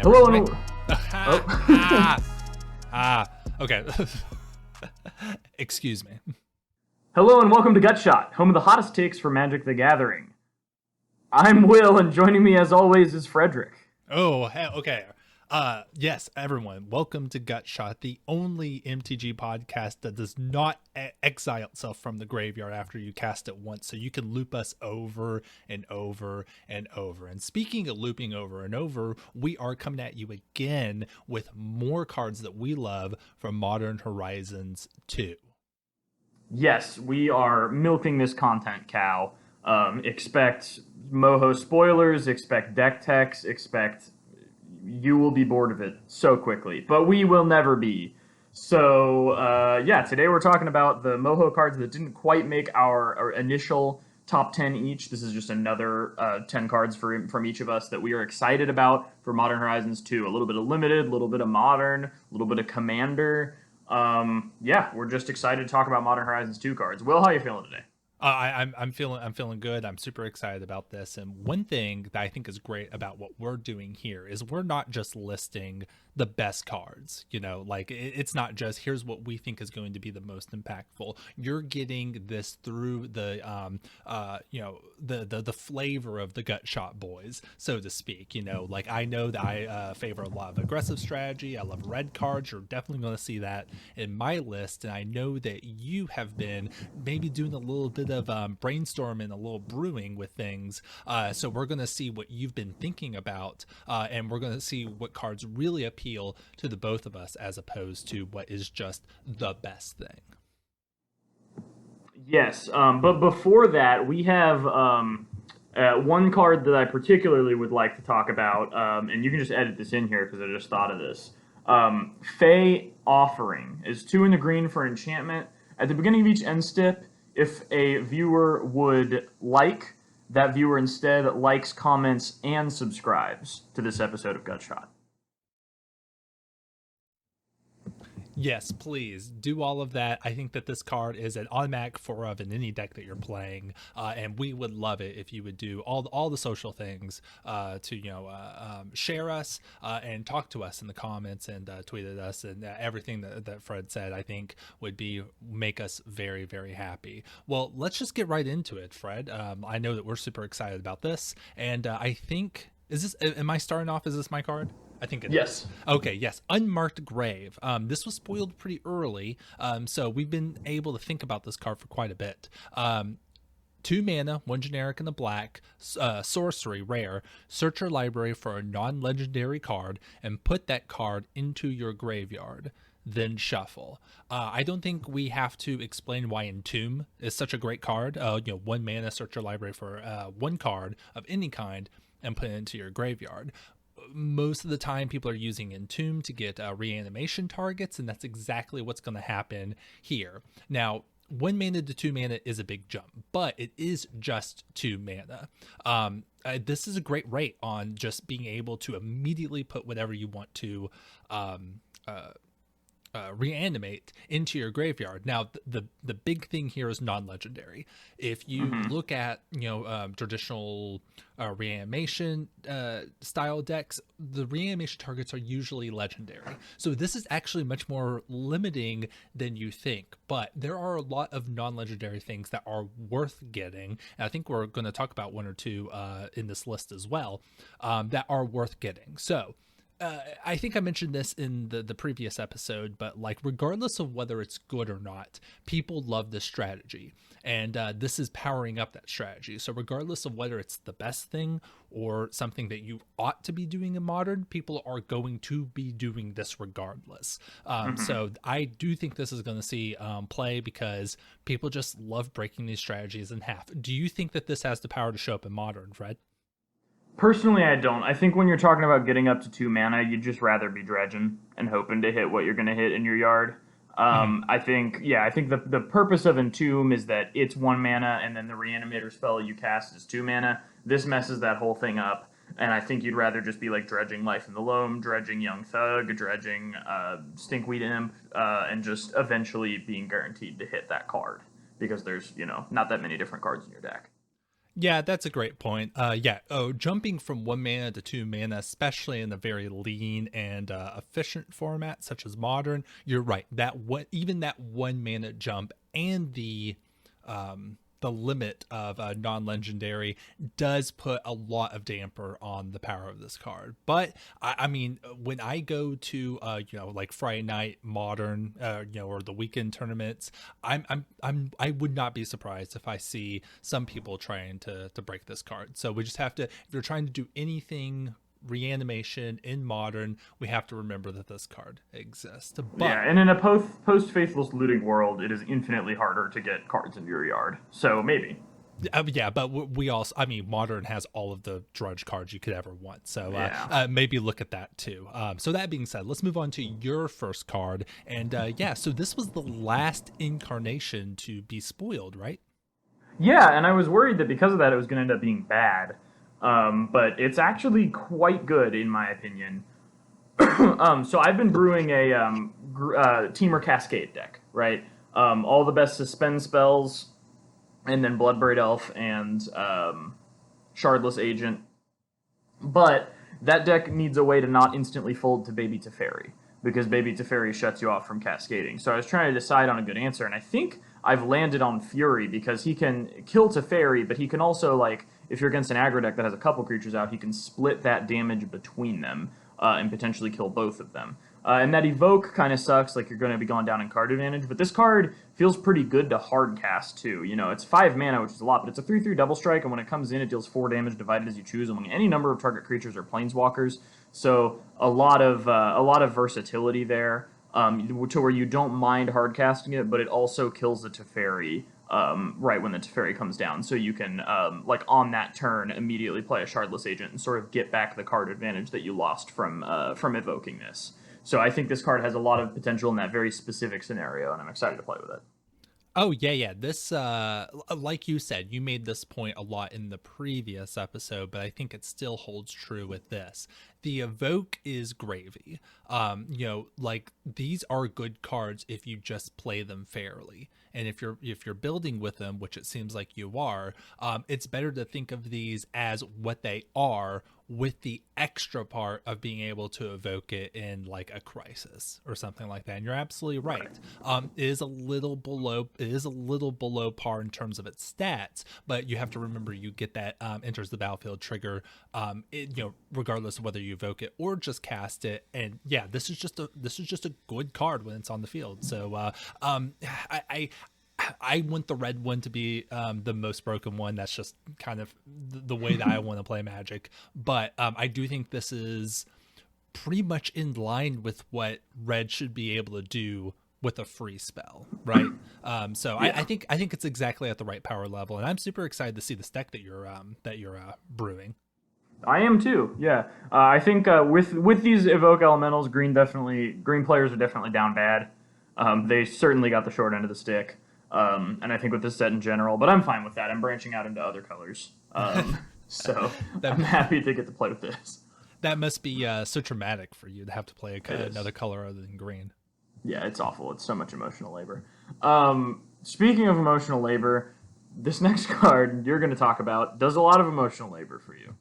never. Hello. Anyway. Okay. Excuse me. Hello and welcome to Gutshot, home of the hottest takes for Magic the Gathering. I'm Will, and joining me as always is Frederick. Oh, okay. Yes, everyone, welcome to Gutshot, the only MTG podcast that does not exile itself from the graveyard after you cast it once, so you can loop us over and over and over. And speaking of looping over and over, we are coming at you again with more cards that we love from Modern Horizons 2. Yes, we are milking this content cow. Expect MoHo spoilers, expect deck techs, expect you will be bored of it so quickly, but we will never be. So today we're talking about the MoHo cards that didn't quite make our initial top 10 each. This is just another 10 cards from each of us that we are excited about for Modern Horizons 2. A little bit of Limited, a little bit of Modern, a little bit of Commander. We're just excited to talk about Modern Horizons 2 cards. Will, how are you feeling today? I'm feeling good. I'm super excited about this. And one thing that I think is great about what we're doing here is we're not just listing the best cards. You know, like it's not just here's what we think is going to be the most impactful. You're getting this through the the flavor of the Gutshot boys, so to speak. You know, like I know that I favor a lot of aggressive strategy. I love red cards. You're definitely going to see that in my list, and I know that you have been maybe doing a little bit of brainstorming, a little brewing with things. So we're going to see what you've been thinking about, and we're going to see what cards really appeal to the both of us as opposed to what is just the best thing. Yes, but before that, we have one card that I particularly would like to talk about, and you can just edit this in here because I just thought of this. Fey Offering is 2 in the green for enchantment. At the beginning of each end step, if a viewer would like, that viewer instead likes, comments, and subscribes to this episode of Gutshot. Yes, please do all of that. I think that this card is an automatic 4 of in any deck that you're playing, and we would love it if you would do all the social things to share us and talk to us in the comments and tweet at us, and everything that Fred said I think would make us very, very happy. Well, let's just get right into it, Fred. I know that we're super excited about this, and I think am I starting off? Is this my card? I think it yes. is. Okay, yes. Unmarked Grave. This was spoiled pretty early, so we've been able to think about this card for quite a bit. 2 mana, 1 generic and a black, sorcery, rare. Search your library for a non-legendary card and put that card into your graveyard. Then shuffle. I don't think we have to explain why Entomb is such a great card. 1 mana, search your library for 1 card of any kind and put it into your graveyard. Most of the time people are using Entomb to get reanimation targets, and that's exactly what's going to happen here. Now, 1 mana to 2 mana is a big jump, but it is just 2 mana. This is a great rate on just being able to immediately put whatever you want to reanimate into your graveyard. Now, the big thing here is non-legendary. If you look at traditional reanimation style decks, the reanimation targets are usually legendary. So this is actually much more limiting than you think. But there are a lot of non-legendary things that are worth getting. And I think we're going to talk about 1 or 2 in this list as well, that are worth getting. So I think I mentioned this in the previous episode, but like regardless of whether it's good or not, people love this strategy, and this is powering up that strategy. So regardless of whether it's the best thing or something that you ought to be doing in Modern, people are going to be doing this regardless. So I do think this is going to see play because people just love breaking these strategies in half. Do you think that this has the power to show up in Modern, Fred? Personally, I don't. I think when you're talking about getting up to 2 mana, you'd just rather be dredging and hoping to hit what you're going to hit in your yard. I think the purpose of Entomb is that it's 1 mana, and then the Reanimator spell you cast is 2 mana. This messes that whole thing up, and I think you'd rather just be like dredging Life in the Loam, dredging Young Thug, dredging Stinkweed Imp, and just eventually being guaranteed to hit that card, because there's, not that many different cards in your deck. Yeah, that's a great point. Yeah. Oh, jumping from 1 mana to 2 mana, especially in a very lean and efficient format such as modern, you're right. Even that 1 mana jump and the limit of non-legendary does put a lot of damper on the power of this card. But I mean, when I go to like Friday night modern, or the weekend tournaments, I would not be surprised if I see some people trying to break this card. So we just have to, if you're trying to do anything reanimation in modern, we have to remember that this card exists. But Yeah, and in a post faithless looting world, it is infinitely harder to get cards into your yard. So maybe. yeah, but we also, I mean, modern has all of the drudge cards you could ever want. So Yeah. maybe look at that too. So that being said, let's move on to your first card. And yeah, so this was the last incarnation to be spoiled, right? Yeah, and I was worried that because of that, it was going to end up being bad. But it's actually quite good in my opinion. So I've been brewing a Teamer Cascade deck, right? All the best suspend spells, and then Bloodbraid Elf and Shardless Agent. But that deck needs a way to not instantly fold to Baby Teferi, because Baby Teferi shuts you off from cascading. So I was trying to decide on a good answer, and I think I've landed on Fury, because he can kill Teferi, but he can also, like, if you're against an aggro deck that has a couple creatures out, he can split that damage between them and potentially kill both of them. And that Evoke kind of sucks, like you're going to be going down in card advantage, but this card feels pretty good to hard cast too. You know, it's 5 mana, which is a lot, but it's a 3/3 double strike, and when it comes in, it deals 4 damage divided as you choose among any number of target creatures or planeswalkers. So a lot of versatility there, to where you don't mind hard casting it, but it also kills the Teferi right when the Teferi comes down. So you can, like on that turn, immediately play a Shardless Agent and sort of get back the card advantage that you lost from evoking this. So I think this card has a lot of potential in that very specific scenario, and I'm excited to play with it. Oh yeah. This like you said, you made this point a lot in the previous episode, but I think it still holds true with this. The evoke is gravy. Like these are good cards if you just play them fairly. And if you're building with them, which it seems like you are, it's better to think of these as what they are, with the extra part of being able to evoke it in like a crisis or something like that. And you're absolutely right. It is a little below par in terms of its stats, but you have to remember you get that enters the battlefield trigger, regardless of whether you evoke it or just cast it. And yeah, this is just a good card when it's on the field. So I want the red one to be the most broken one. That's just kind of the way that I want to play Magic. But I do think this is pretty much in line with what red should be able to do with a free spell, right? So yeah. I think it's exactly at the right power level, and I'm super excited to see this deck that you're brewing. I am too. Yeah, I think with these evoke elementals, green players are definitely down bad. They certainly got the short end of the stick. And I think with this set in general, but I'm fine with that. I'm branching out into other colors. So I'm happy to get to play with this. That must be so traumatic for you to have to play another color other than green. Yeah, it's awful. It's so much emotional labor. Speaking of emotional labor, this next card you're going to talk about does a lot of emotional labor for you.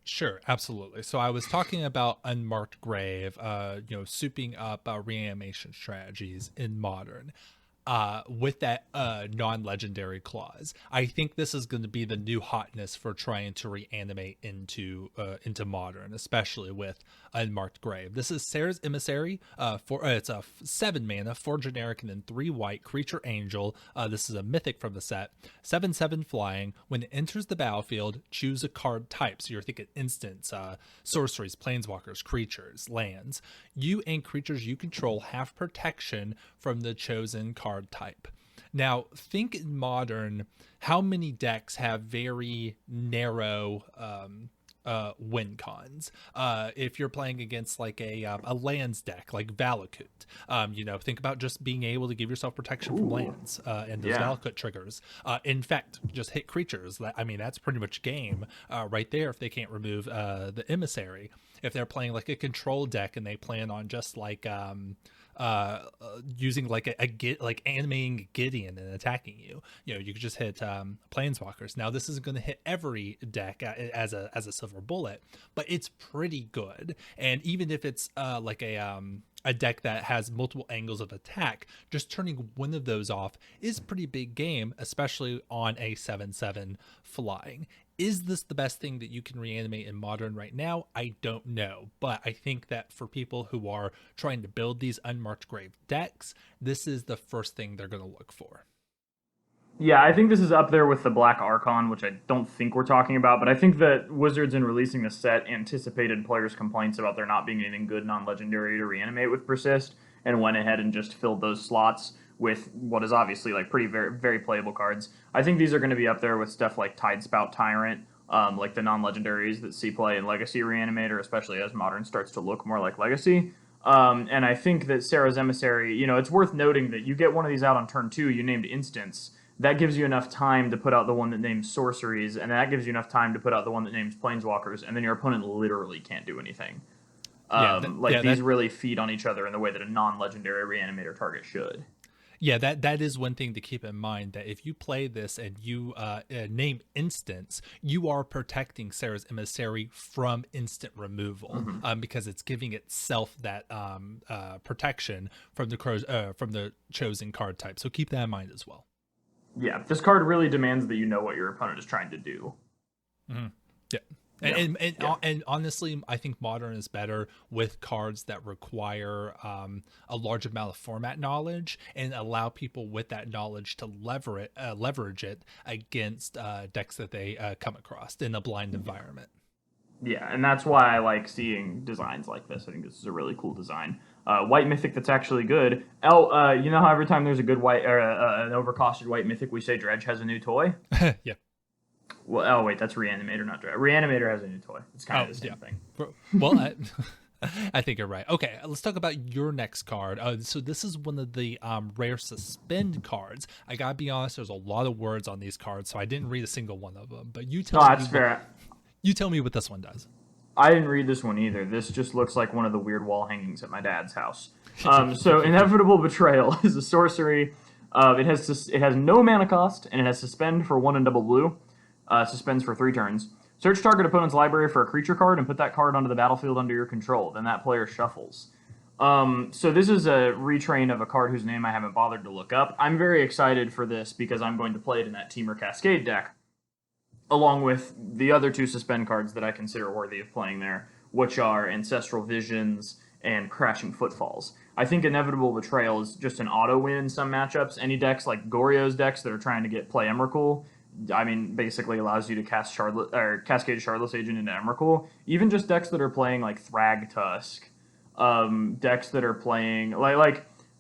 Sure, absolutely. So I was talking about Unmarked Grave, souping up reanimation strategies in modern. With that non-legendary clause. I think this is going to be the new hotness for trying to reanimate into modern, especially with Unmarked Grave. This is Sarah's Emissary. It's a 7 mana, 4 generic, and then 3 white creature angel. This is a mythic from the set. 7/7 flying. When it enters the battlefield, choose a card type. So you're thinking instants, sorceries, planeswalkers, creatures, lands. You and creatures you control have protection from the chosen card type. Now, think in modern, how many decks have very narrow win cons? If you're playing against like a lands deck like Valakut, think about just being able to give yourself protection from lands and those Valakut triggers. In fact, just hit creatures. That's pretty much game right there if they can't remove the emissary. If they're playing like a control deck and they plan on just like using like like animating Gideon and attacking you. You could just hit planeswalkers. Now this isn't going to hit every deck as a silver bullet, but it's pretty good. And even if it's like a deck that has multiple angles of attack, just turning one of those off is pretty big game, especially on a 7/7 flying. Is this the best thing that you can reanimate in Modern right now? I don't know, but I think that for people who are trying to build these Unmarked Grave decks, this is the first thing they're going to look for. Yeah, I think this is up there with the Black Archon, which I don't think we're talking about, but I think that Wizards, in releasing the set, anticipated players' complaints about there not being anything good non-legendary to reanimate with Persist, and went ahead and just filled those slots with what is obviously like pretty very, very playable cards. I think these are going to be up there with stuff like Tidespout Tyrant, like the non-legendaries that see play in Legacy Reanimator, especially as Modern starts to look more like Legacy. And I think that Sarah's Emissary, it's worth noting that you get one of these out on turn 2, you named Instance. That gives you enough time to put out the one that names sorceries, and that gives you enough time to put out the one that names planeswalkers, and then your opponent literally can't do anything. These really feed on each other in the way that a non-legendary reanimator target should. Yeah, that is one thing to keep in mind, that if you play this and you name Instance, you are protecting Sarah's Emissary from instant removal, because it's giving itself that protection from the chosen card type. So keep that in mind as well. Yeah, this card really demands that you know what your opponent is trying to do. Mm-hmm. Yeah. And honestly, I think Modern is better with cards that require a large amount of format knowledge and allow people with that knowledge to leverage it against decks that they come across in a blind environment. Yeah, and that's why I like seeing designs like this. I think this is a really cool design. White Mythic that's actually good. You know how every time there's a good white or an overcosted White Mythic, we say Dredge has a new toy? Yeah. Well, wait, that's Reanimator, not Dredge. Reanimator has a new toy. It's kind of the same thing. Well, I think you're right. Okay, let's talk about your next card. So this is one of the rare suspend cards. I gotta be honest, there's a lot of words on these cards, so I didn't read a single one of them. But you tell me. That's fair. You tell me what this one does. I didn't read this one either. This just looks like one of the weird wall hangings at my dad's house. So Inevitable Betrayal is a sorcery. It has no mana cost, and it has Suspend for 1 and double blue. Suspends for 3 turns. Search target opponent's library for a creature card and put that card onto the battlefield under your control. Then that player shuffles. So this is a retrain of a card whose name I haven't bothered to look up. I'm very excited for this because I'm going to play it in that Temur Cascade deck, along with the other 2 suspend cards that I consider worthy of playing there, which are Ancestral Visions and Crashing Footfalls. I think Inevitable Betrayal is just an auto-win in some matchups. Any decks like Goryo's decks that are trying to play Emrakul, basically allows you to cast Cascade Shardless Agent into Emrakul. Even just decks that are playing like Thrag Tusk, decks that are playing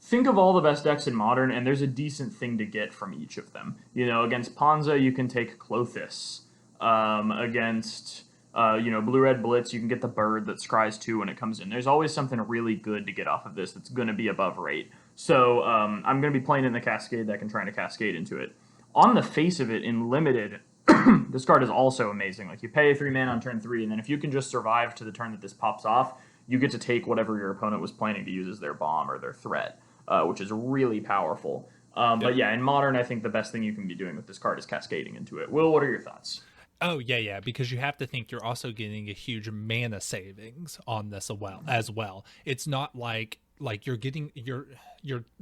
think of all the best decks in Modern, and there's a decent thing to get from each of them. Against Ponza, you can take Klothys. Against Blue-Red Blitz, you can get the bird that scries 2 when it comes in. There's always something really good to get off of this that's going to be above rate. So I'm going to be playing in the Cascade deck and trying to Cascade into it. On the face of it, in Limited, this card is also amazing. Like, you pay 3 mana on turn 3, and then if you can just survive to the turn that this pops off, you get to take whatever your opponent was planning to use as their bomb or their threat, which is really powerful. But yeah, in Modern, I think the best thing you can be doing with this card is cascading into it. Will, what are your thoughts? Oh, yeah, because you have to think you're also getting a huge mana savings on this as well. It's not like you're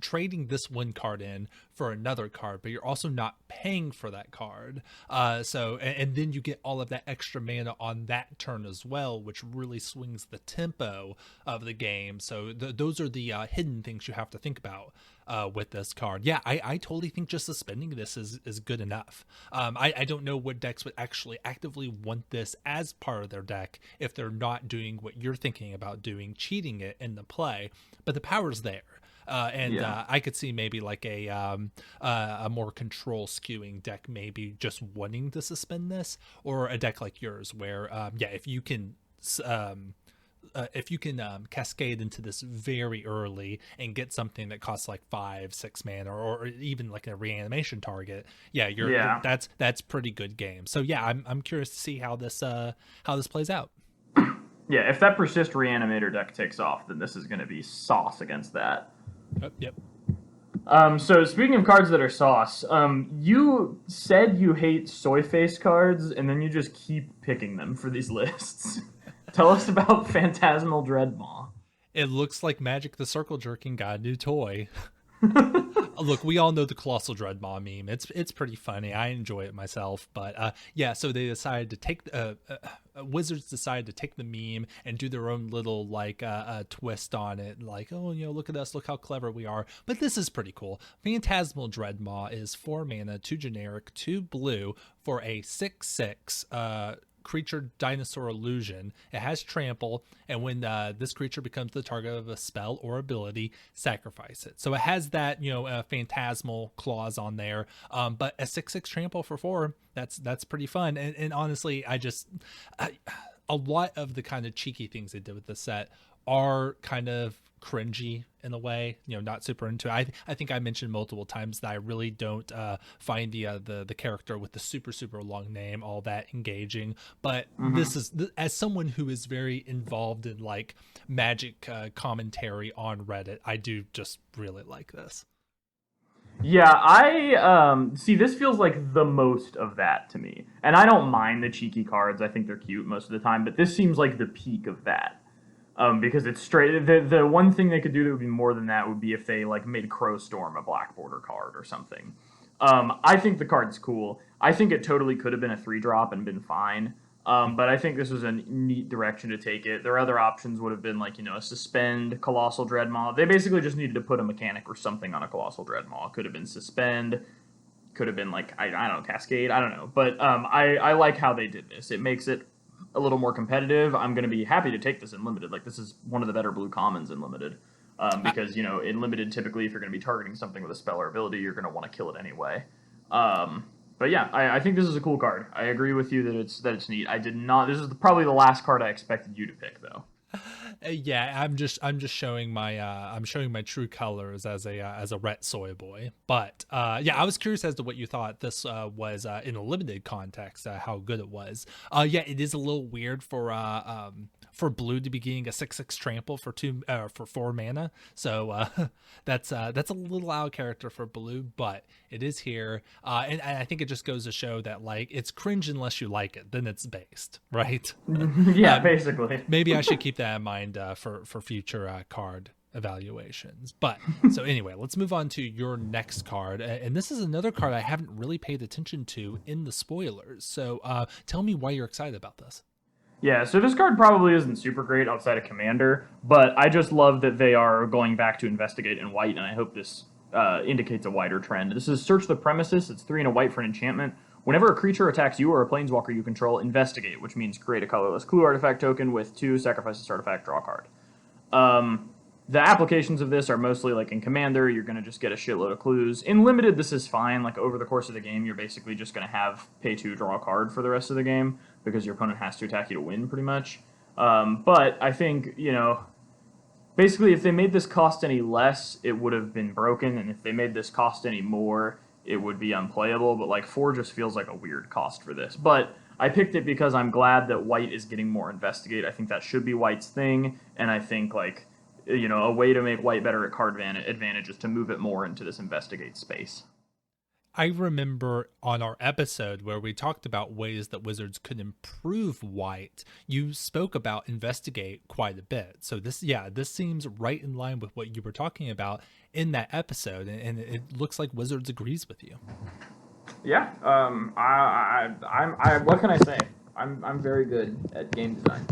trading this one card in for another card, but you're also not paying for that card. And then you get all of that extra mana on that turn as well, which really swings the tempo of the game. So those are the hidden things you have to think about with this card. Yeah, I totally think just suspending this is good enough. I don't know what decks would actually actively want this as part of their deck if they're not doing what you're thinking about doing, cheating it in the play, but the power's there. I could see maybe like a more control skewing deck maybe just wanting to suspend this, or a deck like yours where if you can cascade into this very early and get something that costs like 5-6 mana or even like a reanimation target, that's pretty good game. So yeah, I'm curious to see how this plays out. Yeah, if that Persist Reanimator deck takes off, then this is going to be sauce against that. Yep. So speaking of cards that are sauce, you said you hate soy face cards, and then you just keep picking them for these lists. Tell us about Phantasmal Dreadmaw. It looks like Magic the Circle Jerking got a new toy. Look, we all know the Colossal Dreadmaw meme. It's pretty funny. I enjoy it myself. But yeah, so they decided to take Wizards decided to take the meme and do their own little like twist on it. Like, oh, look at us, look how clever we are. But this is pretty cool. Phantasmal Dreadmaw is 4 mana, 2 generic, 2 blue for a 6/6 creature dinosaur illusion. It has trample, and when this creature becomes the target of a spell or ability, sacrifice it. So it has that phantasmal clause on there, but a 6/6 trample for 4, that's pretty fun. And honestly, a lot of the kind of cheeky things they did with the set are kind of cringy in a way, not super into it. I think I mentioned multiple times that I really don't find the character with the super long name all that engaging, but this is, as someone who is very involved in like Magic commentary on Reddit, I do just really like this. Yeah, I see. This feels like the most of that to me, and I don't mind the cheeky cards. I think they're cute most of the time, but this seems like the peak of that. Because it's straight. The one thing they could do that would be more than that would be if they like made Crowstorm a black border card or something. I think the card's cool. I think it totally could have been a 3-drop and been fine. But I think this was a neat direction to take it. Their other options would have been like, a suspend Colossal Dreadmaw. They basically just needed to put a mechanic or something on a Colossal Dreadmaw. It could have been suspend. Could have been like, I don't know, Cascade. I don't know. But I like how they did this. It makes it a little more competitive. I'm going to be happy to take this in limited. Like, this is one of the better blue commons in limited. Because, in limited, typically, if you're going to be targeting something with a spell or ability, you're going to want to kill it anyway. But yeah, I think this is a cool card. I agree with you that it's neat. I did not. This is probably the last card I expected you to pick, though. Yeah, I'm just showing my true colors as a ret soy boy. But yeah, I was curious as to what you thought this was in a limited context, how good it was. Yeah, it is a little weird for blue to be getting a 6/6 trample for 4 mana. So that's a little out of character for blue, but it is here. And I think it just goes to show that like it's cringe unless you like it, then it's based, right? Yeah, basically. Maybe I should keep that in mind for future card evaluations. But so anyway, let's move on to your next card, and this is another card I haven't really paid attention to in the spoilers. So tell me why you're excited about this. Yeah, so this card probably isn't super great outside of Commander, but I just love that they are going back to investigate in white, and I hope this indicates a wider trend. This is Search the Premises. It's 3 and a white for an enchantment. Whenever a creature attacks you or a planeswalker you control, investigate, which means create a colorless clue artifact token with 2, sacrifice this artifact, draw a card. The applications of this are mostly like in Commander, you're going to just get a shitload of clues. In Limited, this is fine. Like over the course of the game, you're basically just going to have pay 2, draw a card for the rest of the game because your opponent has to attack you to win pretty much. But I think, basically if they made this cost any less, it would have been broken. And if they made this cost any more, it would be unplayable. But like 4 just feels like a weird cost for this. But I picked it because I'm glad that white is getting more investigate. I think that should be white's thing. And I think like, a way to make white better at card advantage is to move it more into this investigate space. I remember on our episode where we talked about ways that Wizards could improve white, you spoke about investigate quite a bit. So this seems right in line with what you were talking about in that episode, and it looks like Wizards agrees with you. Yeah, I'm what can I say? I'm very good at game design.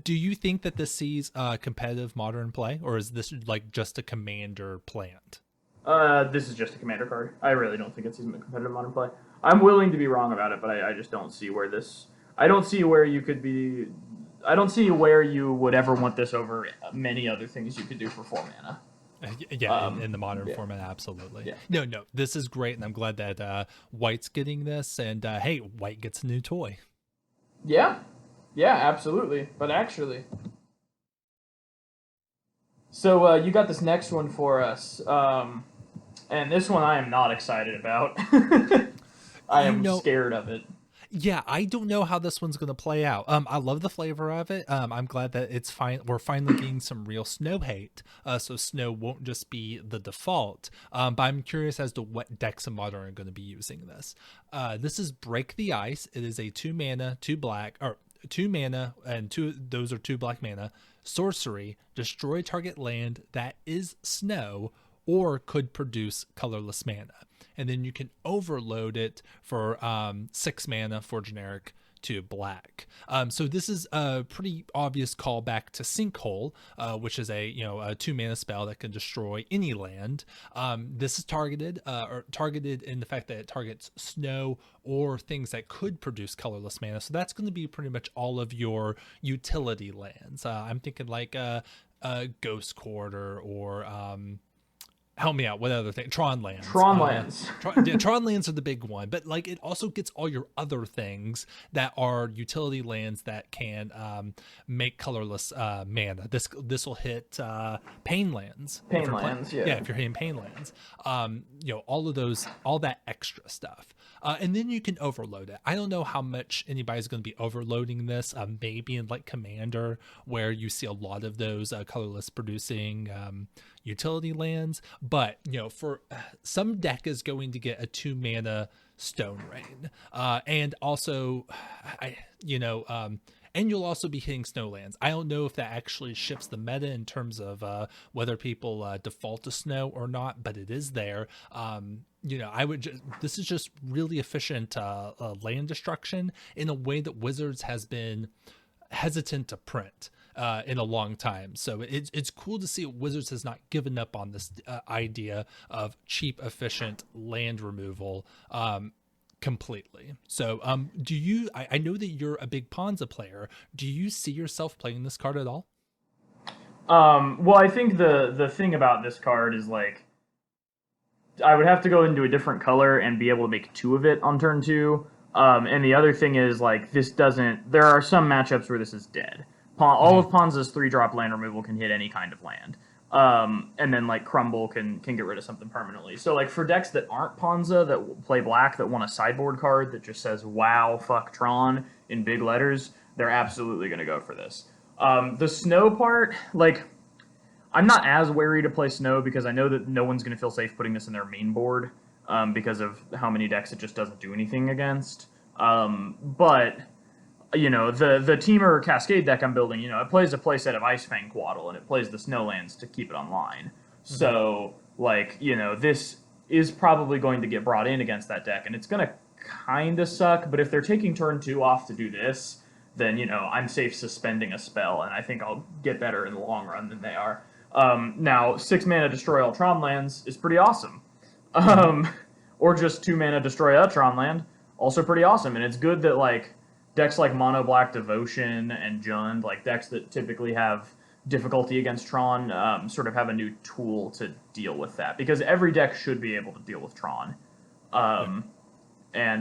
Do you think that this sees competitive modern play, or is this like just a Commander plant? This is just a Commander card. I really don't think it sees competitive modern play. I'm willing to be wrong about it, but I just don't see where this. I don't see where you could be. I don't see where you would ever want this over many other things you could do for 4 mana. Yeah, in the modern format, absolutely. Yeah. No, this is great, and I'm glad that White's getting this, and hey, White gets a new toy. Yeah, absolutely. But actually, so you got this next one for us, and this one I am not excited about. I am scared of it. Yeah, I don't know how this one's going to play out. I love the flavor of it. I'm glad that it's fine. We're finally getting some real snow hate, so snow won't just be the default. But I'm curious as to what decks in Modern are going to be using this. This is Break the Ice. It is a 2 mana, 2 black, or 2 mana, and those are 2 black mana. Sorcery, destroy target land that is snow or could produce colorless mana. And then you can overload it for 6 mana for generic to black. So this is a pretty obvious callback to Sinkhole, which is a 2 mana spell that can destroy any land. This is targeted in the fact that it targets snow or things that could produce colorless mana. So that's going to be pretty much all of your utility lands. I'm thinking like Ghost Quarter or help me out. What other thing? Tron lands. Tron lands are the big one, but like it also gets all your other things that are utility lands that can make colorless mana. This will hit pain lands. Yeah. Yeah, if you're hitting pain lands. All of those, all that extra stuff. And then you can overload it. I don't know how much anybody's going to be overloading this. Maybe in like Commander, where you see a lot of those colorless producing utility lands, but for some deck is going to get a 2 mana Stone Rain, and also and you'll also be hitting snowlands. I don't know if that actually shifts the meta in terms of whether people default to snow or not, but it is there. This is just really efficient land destruction in a way that Wizards has been hesitant to print in a long time. So it's cool to see Wizards has not given up on this idea of cheap, efficient land removal completely. So I know that you're a big Ponza player. Do you see yourself playing this card at all? Well, I think the thing about this card is like I would have to go into a different color and be able to make 2 of it on turn 2. And the other thing is like there are some matchups where this is dead. All of Ponza's 3-drop land removal can hit any kind of land. And then like Crumble can get rid of something permanently. So like for decks that aren't Ponza, that play black, that want a sideboard card that just says "Wow, fuck Tron" in big letters, they're absolutely going to go for this. The snow part, like I'm not as wary to play snow because I know that no one's going to feel safe putting this in their main board because of how many decks it just doesn't do anything against. But the Teamer Cascade deck I'm building, it plays a playset of Ice Fang Quaddle, and it plays the Snowlands to keep it online. Mm-hmm. So, this is probably going to get brought in against that deck, and it's going to kind of suck, but if they're taking turn 2 off to do this, then, I'm safe suspending a spell, and I think I'll get better in the long run than they are. Now, 6 mana Destroy All Tron Lands is pretty awesome. Or just 2 mana Destroy a Tron Land, also pretty awesome, and it's good that, decks like Mono Black Devotion and Jund, decks that typically have difficulty against Tron, sort of have a new tool to deal with that. Because every deck should be able to deal with Tron. And,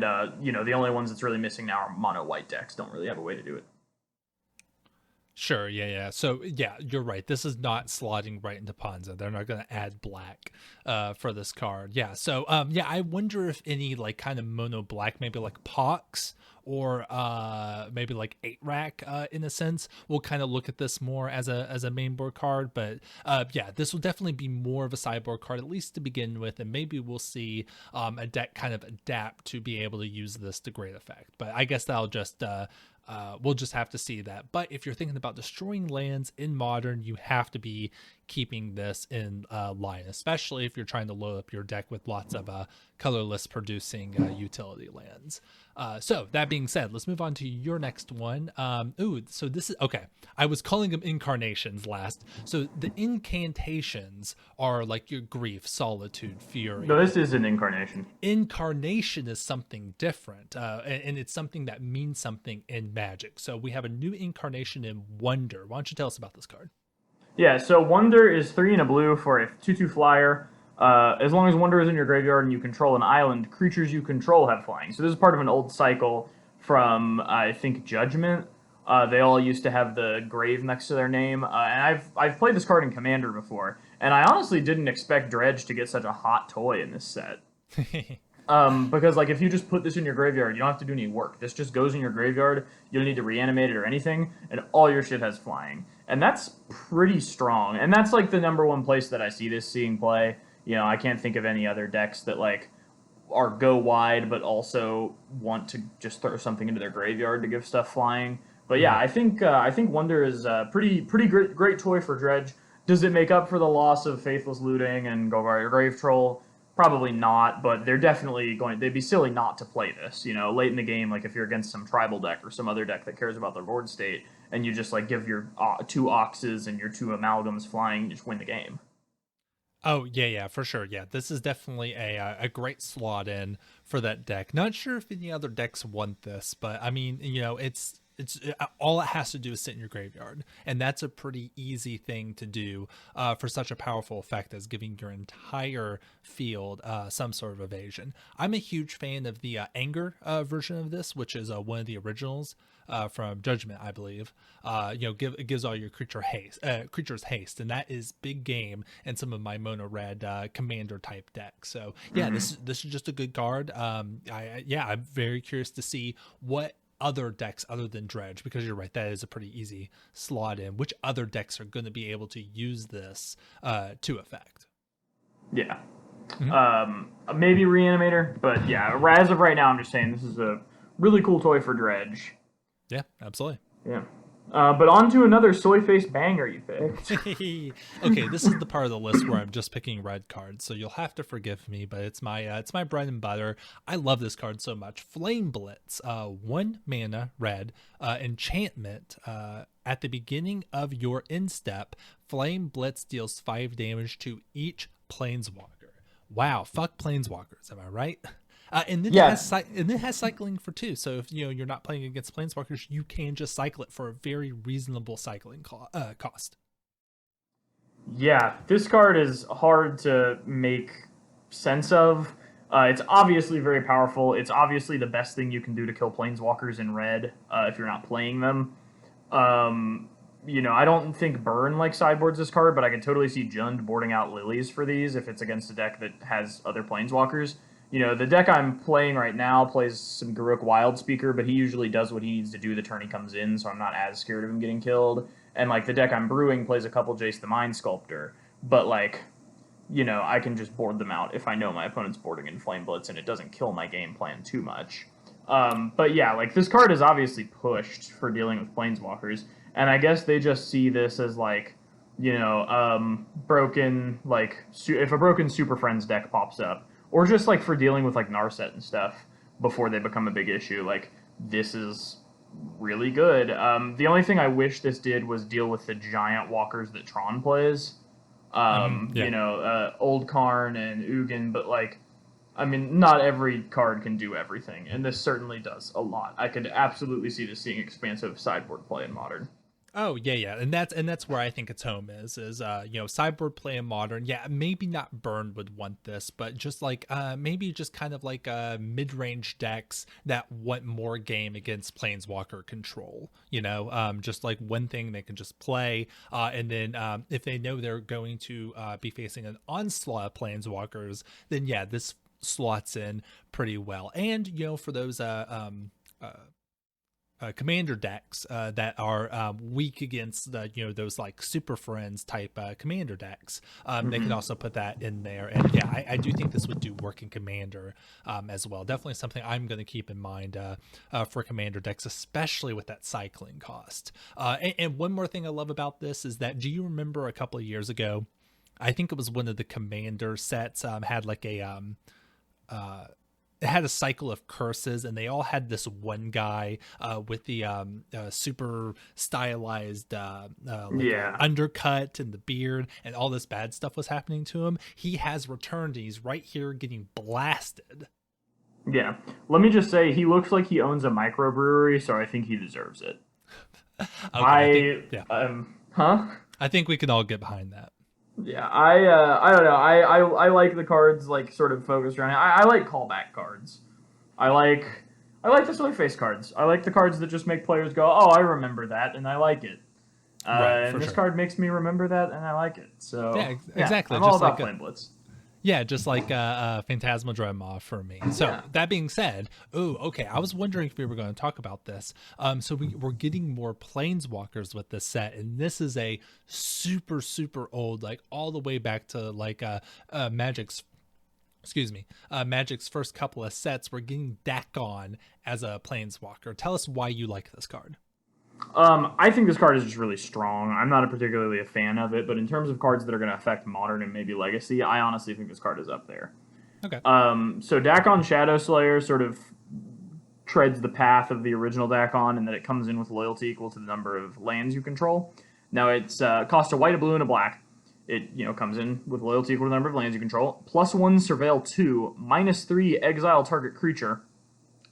the only ones that's really missing now are Mono White decks. Don't really have a way to do it. Sure, yeah. So, yeah, you're right. This is not slotting right into Ponza. They're not going to add black for this card. Yeah, so, I wonder if any, kind of mono black, maybe like Pox or maybe like 8-rack in a sense, will kind of look at this more as a main board card. But, this will definitely be more of a sideboard card, at least to begin with, and maybe we'll see a deck kind of adapt to be able to use this to great effect. But I guess that'll just... we'll just have to see that. But if you're thinking about destroying lands in Modern, you have to be keeping this in line, especially if you're trying to load up your deck with lots of colorless producing utility lands. So that being said, let's move on to your next one. So this is okay. I was calling them incarnations last. So the incantations are like your grief, solitude, fury. No, this is an incarnation. Incarnation is something different, and it's something that means something in Magic. So we have a new incarnation in Wonder. Why don't you tell us about this card? Yeah, so Wonder is 3 and a blue for a 2/2 flyer. As long as Wonder is in your graveyard and you control an island, creatures you control have flying. So this is part of an old cycle from, I think, Judgment. They all used to have the grave next to their name. And I've played this card in Commander before, and I honestly didn't expect Dredge to get such a hot toy in this set. Because like if you just put this in your graveyard, you don't have to do any work. This just goes in your graveyard. You don't need to reanimate it or anything, and all your shit has flying. And that's pretty strong. And that's like the number one place that I see this seeing play. You know, I can't think of any other decks that like are go wide but also want to just throw something into their graveyard to give stuff flying. But yeah, I think Wonder is a pretty great toy for Dredge. Does it make up for the loss of Faithless Looting and Golgari Grave Troll? Probably not, but they're definitely going. They'd be silly not to play this. You know, late in the game, like if you're against some tribal deck or some other deck that cares about their board state, and you just like give your 2 Oxes and your 2 Amalgams flying, you just win the game. Oh yeah, for sure. Yeah, this is definitely a great slot in for that deck. Not sure if any other decks want this, but I mean, you know, it's all it has to do is sit in your graveyard, and that's a pretty easy thing to do for such a powerful effect as giving your entire field some sort of evasion. I'm a huge fan of the anger version of this, which is one of the originals from Judgment, I believe. You know, it gives all your creatures haste, and that is big game in some of my mono red commander type decks. So yeah, this is just a good card. I'm very curious to see what other decks other than Dredge, because you're right, that is a pretty easy slot in. Which other decks are going to be able to use this to effect? Yeah. Maybe Reanimator, but yeah, as of right now, I'm just saying this is a really cool toy for Dredge. Yeah, absolutely. Yeah. But on to another soy-faced banger you picked. Okay, this is the part of the list where I'm just picking red cards, so you'll have to forgive me, but it's my bread and butter. I love this card so much. Flame Blitz, 1 mana, red, enchantment. At the beginning of your end step, Flame Blitz deals 5 damage to each planeswalker. Wow, fuck planeswalkers, am I right? And then it has cycling for 2. So if you're not playing against planeswalkers, you can just cycle it for a very reasonable cycling cost. Yeah, this card is hard to make sense of. It's obviously very powerful. It's obviously the best thing you can do to kill planeswalkers in red if you're not playing them. I don't think Burn sideboards this card, but I can totally see Jund boarding out Lilies for these if it's against a deck that has other planeswalkers. The deck I'm playing right now plays some Garruk Wildspeaker, but he usually does what he needs to do the turn he comes in, so I'm not as scared of him getting killed. And, the deck I'm brewing plays a couple Jace the Mind Sculptor, but, I can just board them out if I know my opponent's boarding in Flame Blitz and it doesn't kill my game plan too much. But, yeah, this card is obviously pushed for dealing with Planeswalkers, and I guess they just see this as, broken, if a broken Super Friends deck pops up, or just, for dealing with, Narset and stuff before they become a big issue. This is really good. The only thing I wish this did was deal with the giant walkers that Tron plays. Old Karn and Ugin, but, not every card can do everything, and this certainly does a lot. I could absolutely see this seeing expansive sideboard play in Modern. Oh yeah, and that's where I think its home is sideboard play in Modern. Yeah, maybe not Burn would want this, but just maybe just kind of mid-range decks that want more game against Planeswalker control. Just one thing they can just play, and then if they know they're going to be facing an onslaught of Planeswalkers, then yeah, this slots in pretty well. And for those commander decks that are weak against those Super Friends type commander decks, they can also put that in there. And yeah, I do think this would do work in commander as well. Definitely something I'm going to keep in mind for commander decks, especially with that cycling cost. And one more thing I love about this is that, do you remember a couple of years ago, I think it was one of the commander sets had it had a cycle of curses, and they all had this one guy with the super stylized undercut and the beard, and all this bad stuff was happening to him. He has returned, and he's right here getting blasted. Yeah. Let me just say, he looks like he owns a microbrewery, so I think he deserves it. Okay, I think we can all get behind that. Yeah, I don't know. I like the cards sort of focused around it. I like callback cards. I like the silly face cards. I like the cards that just make players go, "Oh, I remember that," and I like it. And this card makes me remember that, and I like it. So yeah, exactly. I'm all about Flame Blitz. Yeah, just like phantasmal dreadmaw for me. So Yeah. that being said, okay, I was wondering if we were going to talk about this. So we're getting more planeswalkers with this set, and this is a super old, like all the way back to like Magic's. Excuse me, Magic's first couple of sets. We're getting Dakon as a planeswalker. Tell us why you like this card. I think this card is just really strong. I'm not particularly a fan of it, but in terms of cards that are going to affect Modern and maybe Legacy, I honestly think this card is up there. Okay. So Dakon Shadow Slayer sort of treads the path of the original Dakon in that it comes in with loyalty equal to the number of lands you control. Now it's cost a white, a blue, and a black. It comes in with loyalty equal to the number of lands you control. +1 Surveil 2, -3 exile target creature.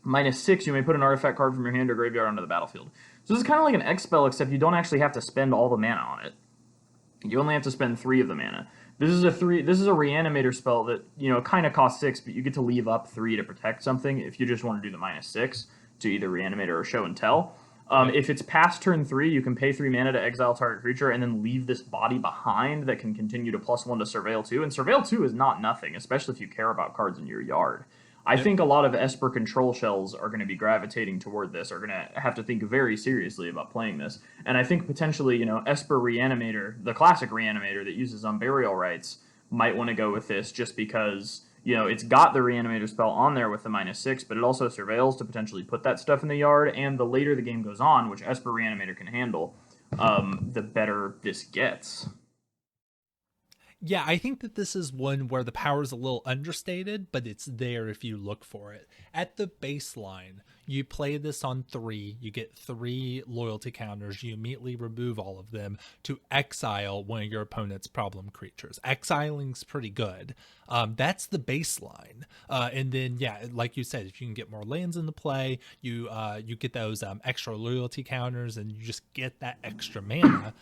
-6 you may put an artifact card from your hand or graveyard onto the battlefield. So this is kind of like an X spell, except you don't actually have to spend all the mana on it. You only have to spend 3 of the mana. This is a reanimator spell that kind of costs 6, but you get to leave up 3 to protect something if you just want to do the -6 to either reanimate or show and tell. If it's past turn 3, you can pay 3 mana to exile target creature and then leave this body behind that can continue to +1 to Surveil 2. And Surveil 2 is not nothing, especially if you care about cards in your yard. I think a lot of Esper control shells are going to be gravitating toward this, are going to have to think very seriously about playing this. And I think potentially, Esper Reanimator, the classic Reanimator that uses Unburial Rights, might want to go with this just because, it's got the Reanimator spell on there with the -6, but it also surveils to potentially put that stuff in the yard. And the later the game goes on, which Esper Reanimator can handle, the better this gets. Yeah, I think that this is one where the power is a little understated, but it's there if you look for it. At the baseline, you play this on 3, you get 3 loyalty counters, you immediately remove all of them to exile one of your opponent's problem creatures. Exiling's pretty good. That's the baseline. And then, yeah, like you said, if you can get more lands into play, you get those extra loyalty counters, and you just get that extra mana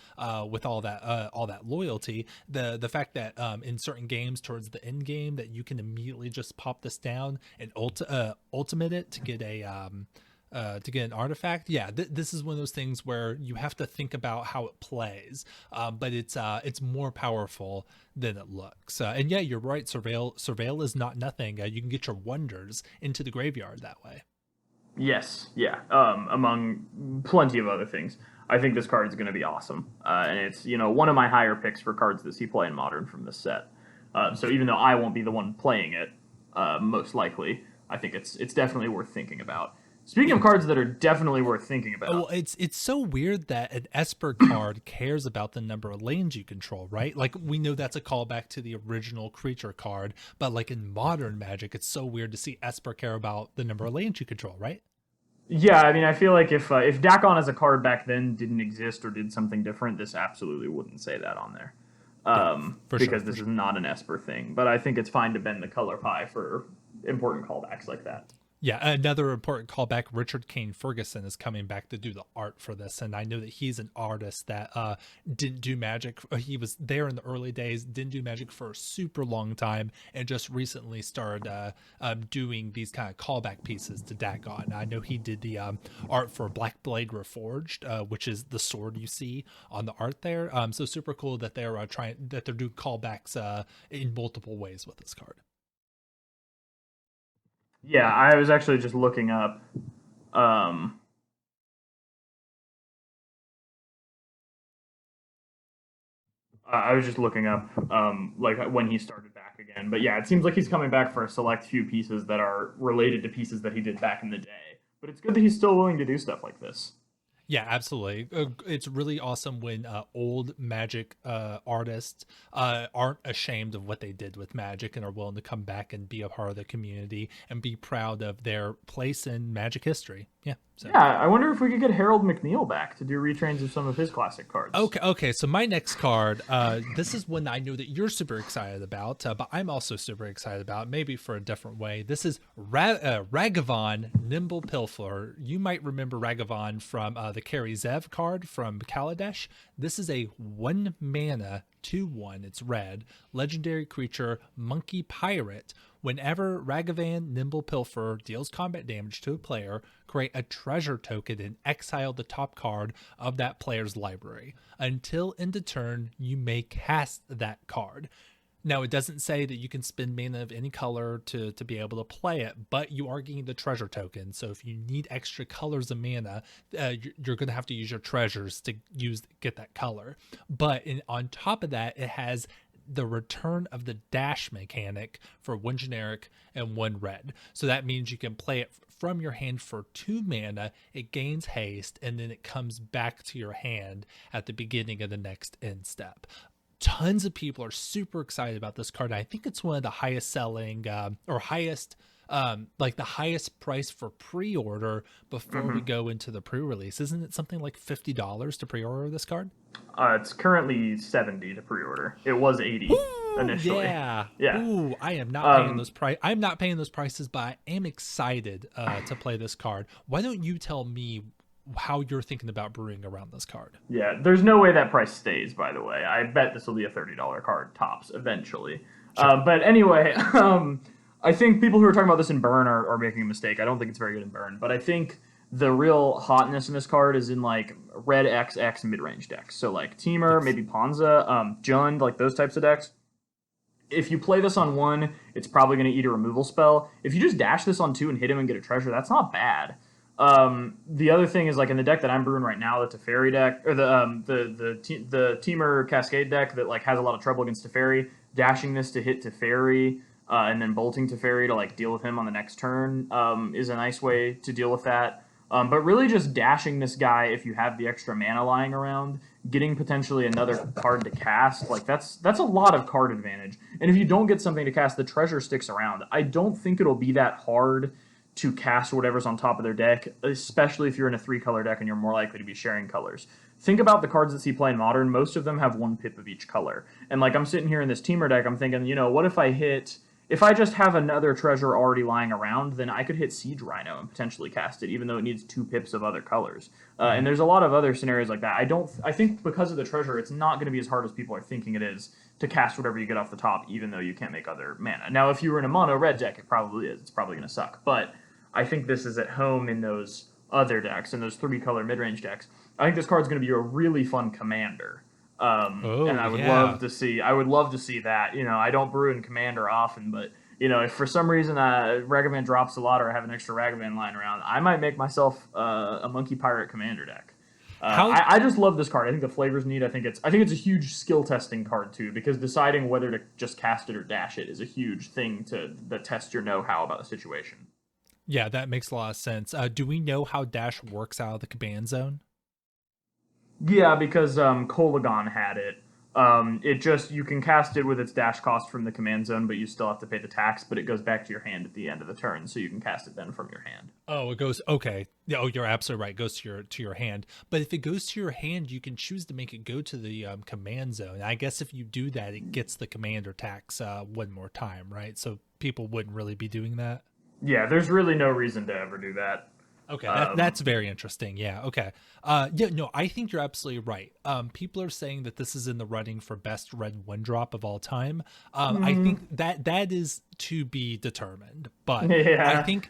with all that loyalty. The fact that in certain games towards the end game that you can immediately just pop this down and ultimate it to get an artifact. Yeah, this is one of those things where you have to think about how it plays, but it's more powerful than it looks. And yeah, you're right. Surveil is not nothing. You can get your wonders into the graveyard that way. Yes, yeah. Among plenty of other things, I think this card is going to be awesome, and it's one of my higher picks for cards that see play in Modern from this set. So even though I won't be the one playing it, most likely, I think it's definitely worth thinking about. Speaking of cards that are definitely worth thinking about. Well, it's so weird that an Esper card cares about the number of lanes you control, right? Like, we know that's a callback to the original creature card, but like in Modern Magic, it's so weird to see Esper care about the number of lanes you control, right? Yeah, I mean, I feel like if Dakon as a card back then didn't exist or did something different, this absolutely wouldn't say that on there. Because this is not an Esper thing. But I think it's fine to bend the color pie for important callbacks like that. Yeah, another important callback, Richard Kane Ferguson is coming back to do the art for this, and I know that he's an artist that didn't do Magic. He was there in the early days, didn't do Magic for a super long time, and just recently started doing these kind of callback pieces to Dakon. I know he did the art for Black Blade Reforged, which is the sword you see on the art there. So super cool that they're doing callbacks in multiple ways with this card. Yeah, I was actually just looking up. I was just looking up like when he started back again. But yeah, it seems like he's coming back for a select few pieces that are related to pieces that he did back in the day. But it's good that he's still willing to do stuff like this. Yeah, absolutely. It's really awesome when old Magic artists aren't ashamed of what they did with Magic and are willing to come back and be a part of the community and be proud of their place in Magic history. Yeah. So. Yeah, I wonder if we could get Harold McNeil back to do retrains of some of his classic cards. Okay. So my next card, this is one I know that you're super excited about, but I'm also super excited about, maybe for a different way. This is Ragavan, Nimble Pilfer. You might remember Ragavan from the Kari Zev card from Kaladesh. This is a 1 mana 2/1. It's red. Legendary creature, Monkey Pirate. Whenever Ragavan Nimble Pilfer deals combat damage to a player, create a treasure token and exile the top card of that player's library. Until end of turn, you may cast that card. Now, it doesn't say that you can spend mana of any color to be able to play it, but you are getting the treasure token. So if you need extra colors of mana, you're going to have to use your treasures to get that color. But on top of that, it has the return of the dash mechanic for 1 generic and 1 red. So that means you can play it from your hand for 2 mana, it gains haste, and then it comes back to your hand at the beginning of the next end step. Tons of people are super excited about this card. I think it's one of the highest selling or highest like the highest price for pre-order before we go into the pre-release. Isn't it something like $50 to pre-order this card? It's currently $70 to pre-order. It was $80 initially. Yeah. Yeah. Ooh, I am not paying those I'm not paying those prices, but I am excited to play this card. Why don't you tell me how you're thinking about brewing around this card? Yeah, there's no way that price stays, by the way. I bet this will be a $30 card tops eventually. Sure. But anyway, I think people who are talking about this in Burn are making a mistake. I don't think it's very good in Burn, but I think the real hotness in this card is in like red XX mid-range decks. So like Teamer, maybe Ponza, Jund, like those types of decks. If you play this on 1, it's probably going to eat a removal spell. If you just dash this on 2 and hit him and get a treasure, that's not bad. The other thing is like in the deck that I'm brewing right now, the Teferi deck, or the Teamer Cascade deck that like has a lot of trouble against Teferi, dashing this to hit Teferi, and then bolting Teferi to like deal with him on the next turn, is a nice way to deal with that. But really just dashing this guy if you have the extra mana lying around, getting potentially another card to cast, like that's a lot of card advantage. And if you don't get something to cast, the treasure sticks around. I don't think it'll be that hard to cast whatever's on top of their deck, especially if you're in a 3-color deck and you're more likely to be sharing colors. Think about the cards that see play in Modern. Most of them have 1 pip of each color. And like I'm sitting here in this Teamer deck, I'm thinking, what if I just have another treasure already lying around, then I could hit Siege Rhino and potentially cast it, even though it needs 2 pips of other colors. And there's a lot of other scenarios like that. I think because of the treasure, it's not going to be as hard as people are thinking it is to cast whatever you get off the top, even though you can't make other mana. Now, if you were in a mono red deck, it probably is. It's probably going to suck. But I think this is at home in those other decks, in those 3-color mid-range decks. I think this card's going to be a really fun commander. And I would love to see that. I don't brew in Commander often, but if for some reason Ragavan drops a lot or I have an extra Ragavan lying around, I might make myself a Monkey Pirate Commander deck. I just love this card. I think the flavor's neat. I think it's a huge skill testing card too, because deciding whether to just cast it or dash it is a huge thing that tests your know-how about the situation. Yeah, that makes a lot of sense. Do we know how dash works out of the command zone? Yeah, because Kolagon had it. You can cast it with its dash cost from the command zone, but you still have to pay the tax, but it goes back to your hand at the end of the turn, so you can cast it then from your hand. Oh, it goes, okay. Yeah, oh, you're absolutely right. It goes to your hand. But if it goes to your hand, you can choose to make it go to the command zone. I guess if you do that, it gets the commander tax one more time, right? So people wouldn't really be doing that? Yeah, there's really no reason to ever do that. Okay, that's very interesting. Yeah, okay. I think you're absolutely right. People are saying that this is in the running for best red 1-drop of all time. I think that is to be determined. But yeah. I think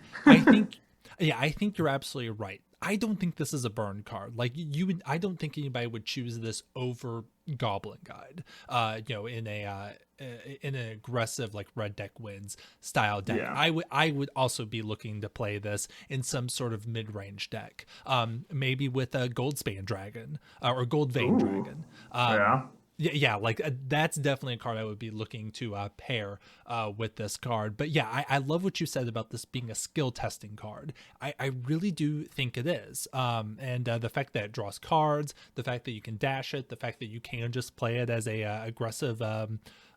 you're absolutely right. I don't think this is a burn card. Like I don't think anybody would choose this over Goblin Guide. In an aggressive like red deck wins style deck. Yeah. I would also be looking to play this in some sort of mid-range deck. Maybe with a Goldspan Dragon or Gold Vein Dragon. That's definitely a card I would be looking to pair with this card. But yeah, I love what you said about this being a skill testing card. I really do think it is. And the fact that it draws cards, the fact that you can dash it, the fact that you can just play it as a aggressive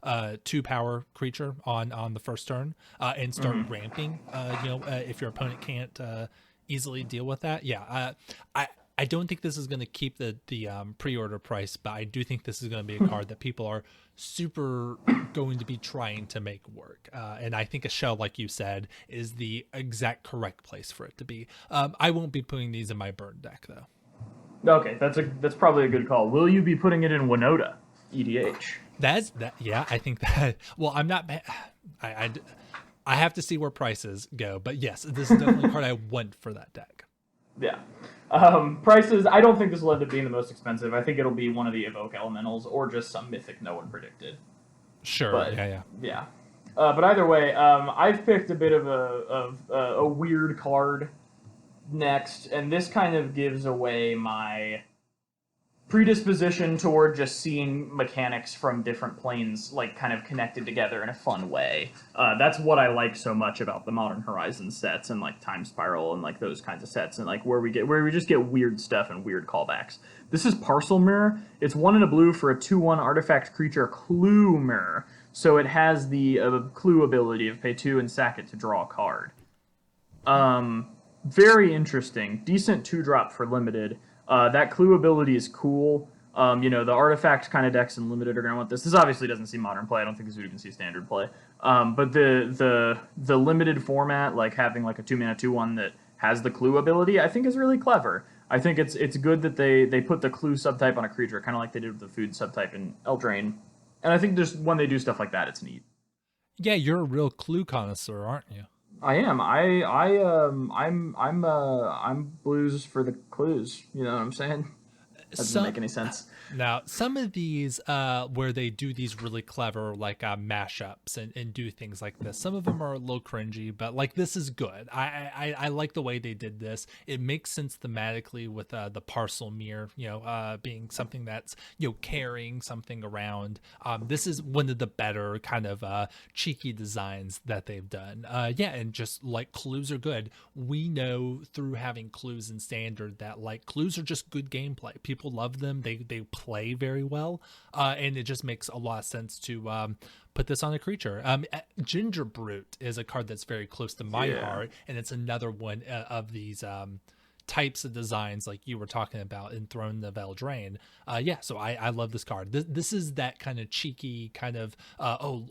2-power creature on the first turn and start ramping. If your opponent can't easily deal with that. Yeah, I don't think this is going to keep the pre-order price, but I do think this is going to be a card that people are super going to be trying to make work. And I think a shell, like you said, is the exact correct place for it to be. I won't be putting these in my burn deck, though. Okay, that's probably a good call. Will you be putting it in Winota, EDH? Yeah, I think that. Well, I'm not. I have to see where prices go, but yes, this is definitely a card I want for that deck. Yeah. Prices, I don't think this will end up being the most expensive. I think it'll be one of the Evoke Elementals or just some mythic no one predicted. Sure. But Yeah. yeah. But either way, I've picked a bit of a weird card next, and this kind of gives away my predisposition toward just seeing mechanics from different planes like kind of connected together in a fun way. That's what I like so much about the Modern Horizons sets and like Time Spiral and like those kinds of sets and like where we just get weird stuff and weird callbacks. This is Parcel Mirror. It's 1 and a blue for a 2/1 artifact creature clue mirror. So it has the clue ability of pay 2 and sack it to draw a card. Very interesting. Decent 2-drop for limited. That clue ability is cool. The artifact kind of decks and limited are going to want this. This obviously doesn't see modern play. I don't think this would even see standard play. But the limited format, like having like a 2-mana 2/1 that has the clue ability, I think is really clever. I think it's good that they put the clue subtype on a creature, kind of like they did with the food subtype in Eldraine. And I think just when they do stuff like that, it's neat. Yeah, you're a real clue connoisseur, aren't you? I am. I'm blues for the clues. You know what I'm saying? That doesn't make any sense. Now, some of these where they do these really clever like mashups and do things like this, some of them are a little cringy, but like this is good. I like the way they did this. It makes sense thematically with the parcel mirror, being something that's carrying something around. This is one of the better kind of cheeky designs that they've done. And just like clues are good. We know through having clues in standard that like clues are just good gameplay. People love them. They play very well, and it just makes a lot of sense to put this on a creature. Ginger Brute is a card that's very close to my heart, and it's another one of these types of designs like you were talking about in Throne of Eldraine. So I love this card. This is that kind of cheeky kind of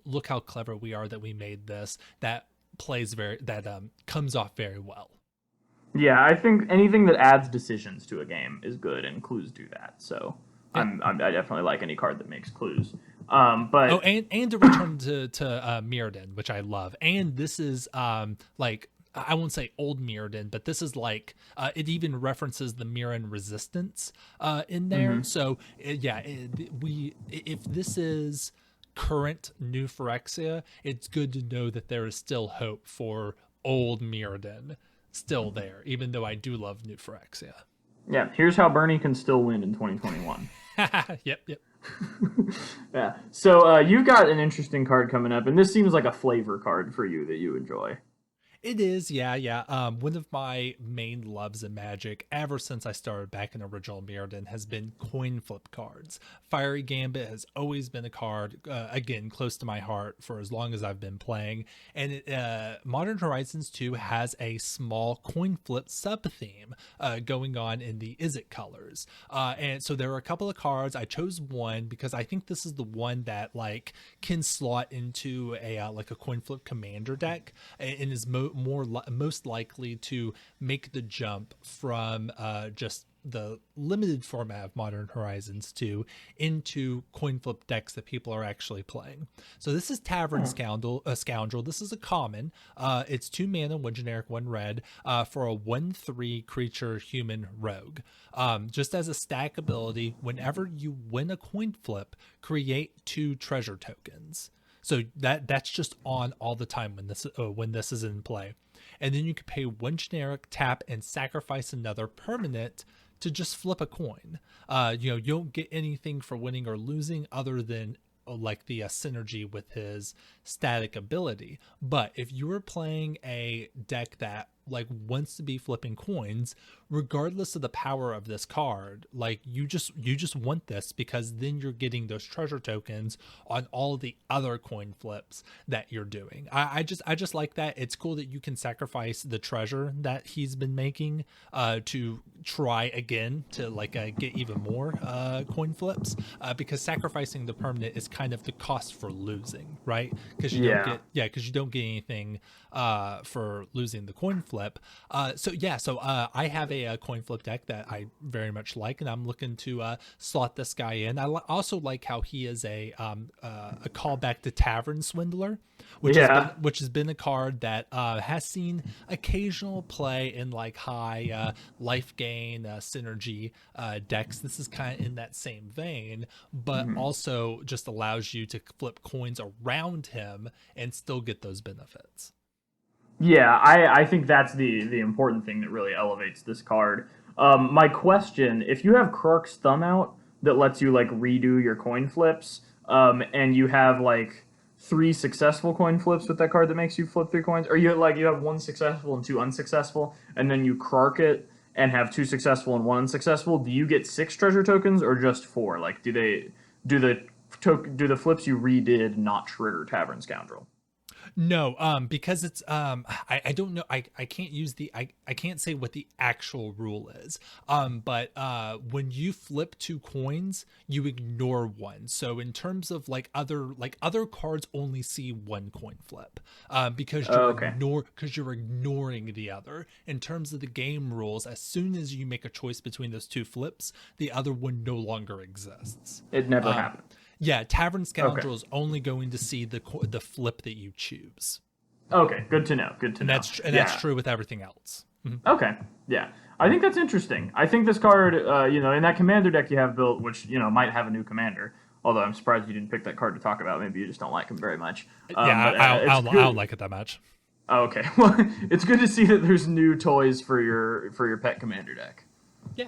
look how clever we are that we made this, that comes off very well. Yeah, I think anything that adds decisions to a game is good, and clues do that. So I definitely like any card that makes clues. And to return to Mirrodin, which I love. And this is like, I won't say old Mirrodin, but this is like it even references the Mirrodin resistance in there. Mm-hmm. So if this is current new Phyrexia, it's good to know that there is still hope for old Mirrodin still there, even though I do love new Phyrexia. Yeah, here's how Bernie can still win in 2021. Yep. Yeah. So you've got an interesting card coming up, and this seems like a flavor card for you that you enjoy. It is, yeah. One of my main loves in Magic, ever since I started back in original Mirrodin, has been coin flip cards. Fiery Gambit has always been a card, again, close to my heart for as long as I've been playing. And Modern Horizons 2 has a small coin flip sub-theme going on in the Izzet colors. And so there are a couple of cards. I chose one because I think this is the one that like can slot into a coin flip commander deck and is most likely to make the jump from just the limited format of Modern Horizons 2 into coin flip decks that people are actually playing. So this is Tavern Scoundrel. This is a common. It's 2 mana, 1 generic, 1 red for a 1/3 creature human rogue. Just as a stack ability, whenever you win a coin flip, create 2 treasure tokens. So that's just on all the time when this is in play. And then you can pay 1 generic, tap, and sacrifice another permanent to just flip a coin. You don't get anything for winning or losing other than like the synergy with his static ability. But if you were playing a deck that like wants to be flipping coins, regardless of the power of this card, like you just want this because then you're getting those treasure tokens on all of the other coin flips that you're doing. I just like that. It's cool that you can sacrifice the treasure that he's been making to try again to get even more coin flips because sacrificing the permanent is kind of the cost for losing, right? Because you don't get anything for losing the coin flip. flip. So I have a coin flip deck that I very much like, and I'm looking to slot this guy in. I also like how he is a callback to Tavern Swindler, which has been a card that has seen occasional play in like high life gain synergy decks. This is kind of in that same vein, but also just allows you to flip coins around him and still get those benefits. Yeah, I think that's the important thing that really elevates this card. My question, if you have Krark's Thumb out that lets you like redo your coin flips, and you have like 3 successful coin flips with that card that makes you flip 3 coins, or you have 1 successful and 2 unsuccessful, and then you Krark it and have 2 successful and 1 unsuccessful, do you get 6 treasure tokens or just 4? Like, do the flips you redid not trigger Tavern Scoundrel? No, because it's I don't know, I can't use I can't say what the actual rule is. But when you flip 2 coins, you ignore 1. So in terms of like other cards only see 1 coin flip. Because you're ignoring the other. In terms of the game rules, as soon as you make a choice between those 2 flips, the other one no longer exists. It never happened. Yeah, Tavern Scoundrel is only going to see the flip that you choose. Okay, good to know. That's true with everything else. Mm-hmm. Okay, yeah. I think that's interesting. I think this card, in that commander deck you have built, which, might have a new commander, although I'm surprised you didn't pick that card to talk about. Maybe you just don't like him very much. I don't like it that much. Oh, okay. Well, it's good to see that there's new toys for your pet commander deck.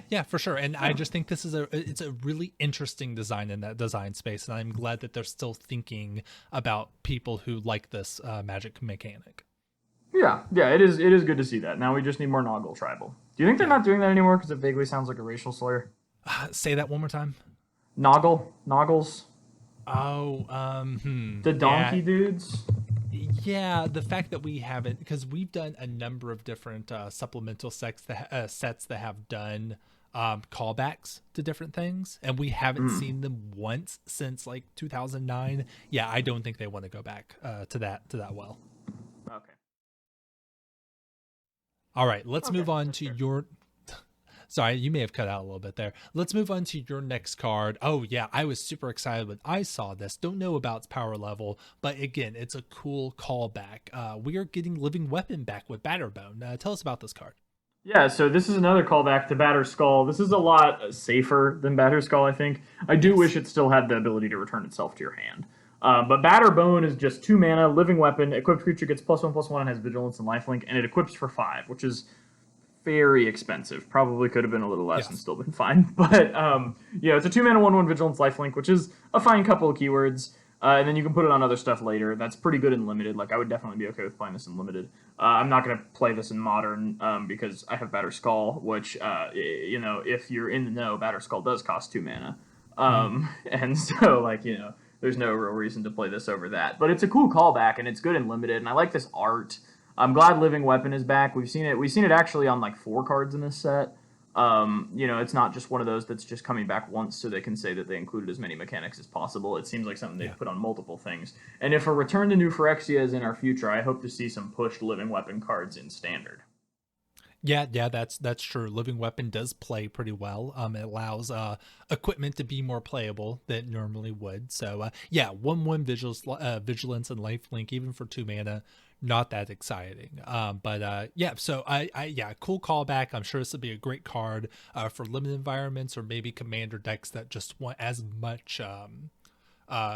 Yeah, for sure. And I just think this is it's a really interesting design in that design space, and I'm glad that they're still thinking about people who like this Magic mechanic. Yeah, it is good to see that. Now we just need more Noggle Tribal. Do you think they're not doing that anymore because it vaguely sounds like a racial slur? Say that one more time. Noggles. Oh, the donkey dudes. Yeah, the fact that we haven't, because we've done a number of different supplemental sets that have done callbacks to different things, and we haven't seen them once since like 2009. Yeah, I don't think they want to go back to that well. Okay. All right, let's move on to your. Sorry, you may have cut out a little bit there. Let's move on to your next card. Oh, yeah, I was super excited when I saw this. Don't know about its power level, but again, it's a cool callback. We are getting Living Weapon back with Batterbone. Tell us about this card. Yeah, so this is another callback to Batterskull. This is a lot safer than Batterskull, I think. I do wish it still had the ability to return itself to your hand. But Batterbone is just 2 mana, Living Weapon. Equipped creature gets +1/+1 and has Vigilance and Lifelink, and it equips for 5, which is very expensive. Probably could have been a little less and still been fine. But it's a 2 mana 1/1 Vigilance Lifelink, which is a fine couple of keywords. And then you can put it on other stuff later. That's pretty good in limited. Like, I would definitely be okay with playing this in limited. I'm not going to play this in modern because I have Batterskull, which if you're in the know, Batterskull does cost 2 mana. And so there's no real reason to play this over that. But it's a cool callback, and it's good in limited. And I like this art. I'm glad Living Weapon is back. We've seen it actually on like 4 cards in this set. It's not just one of those that's just coming back once so they can say that they included as many mechanics as possible. It seems like something they've put on multiple things. And if a Return to New Phyrexia is in our future, I hope to see some pushed Living Weapon cards in Standard. Yeah, that's true. Living Weapon does play pretty well. It allows equipment to be more playable than it normally would. So 1/1 vigilance and lifelink, even for 2 mana. Not that exciting. So cool callback. I'm sure this would be a great card for limited environments or maybe commander decks that just want as much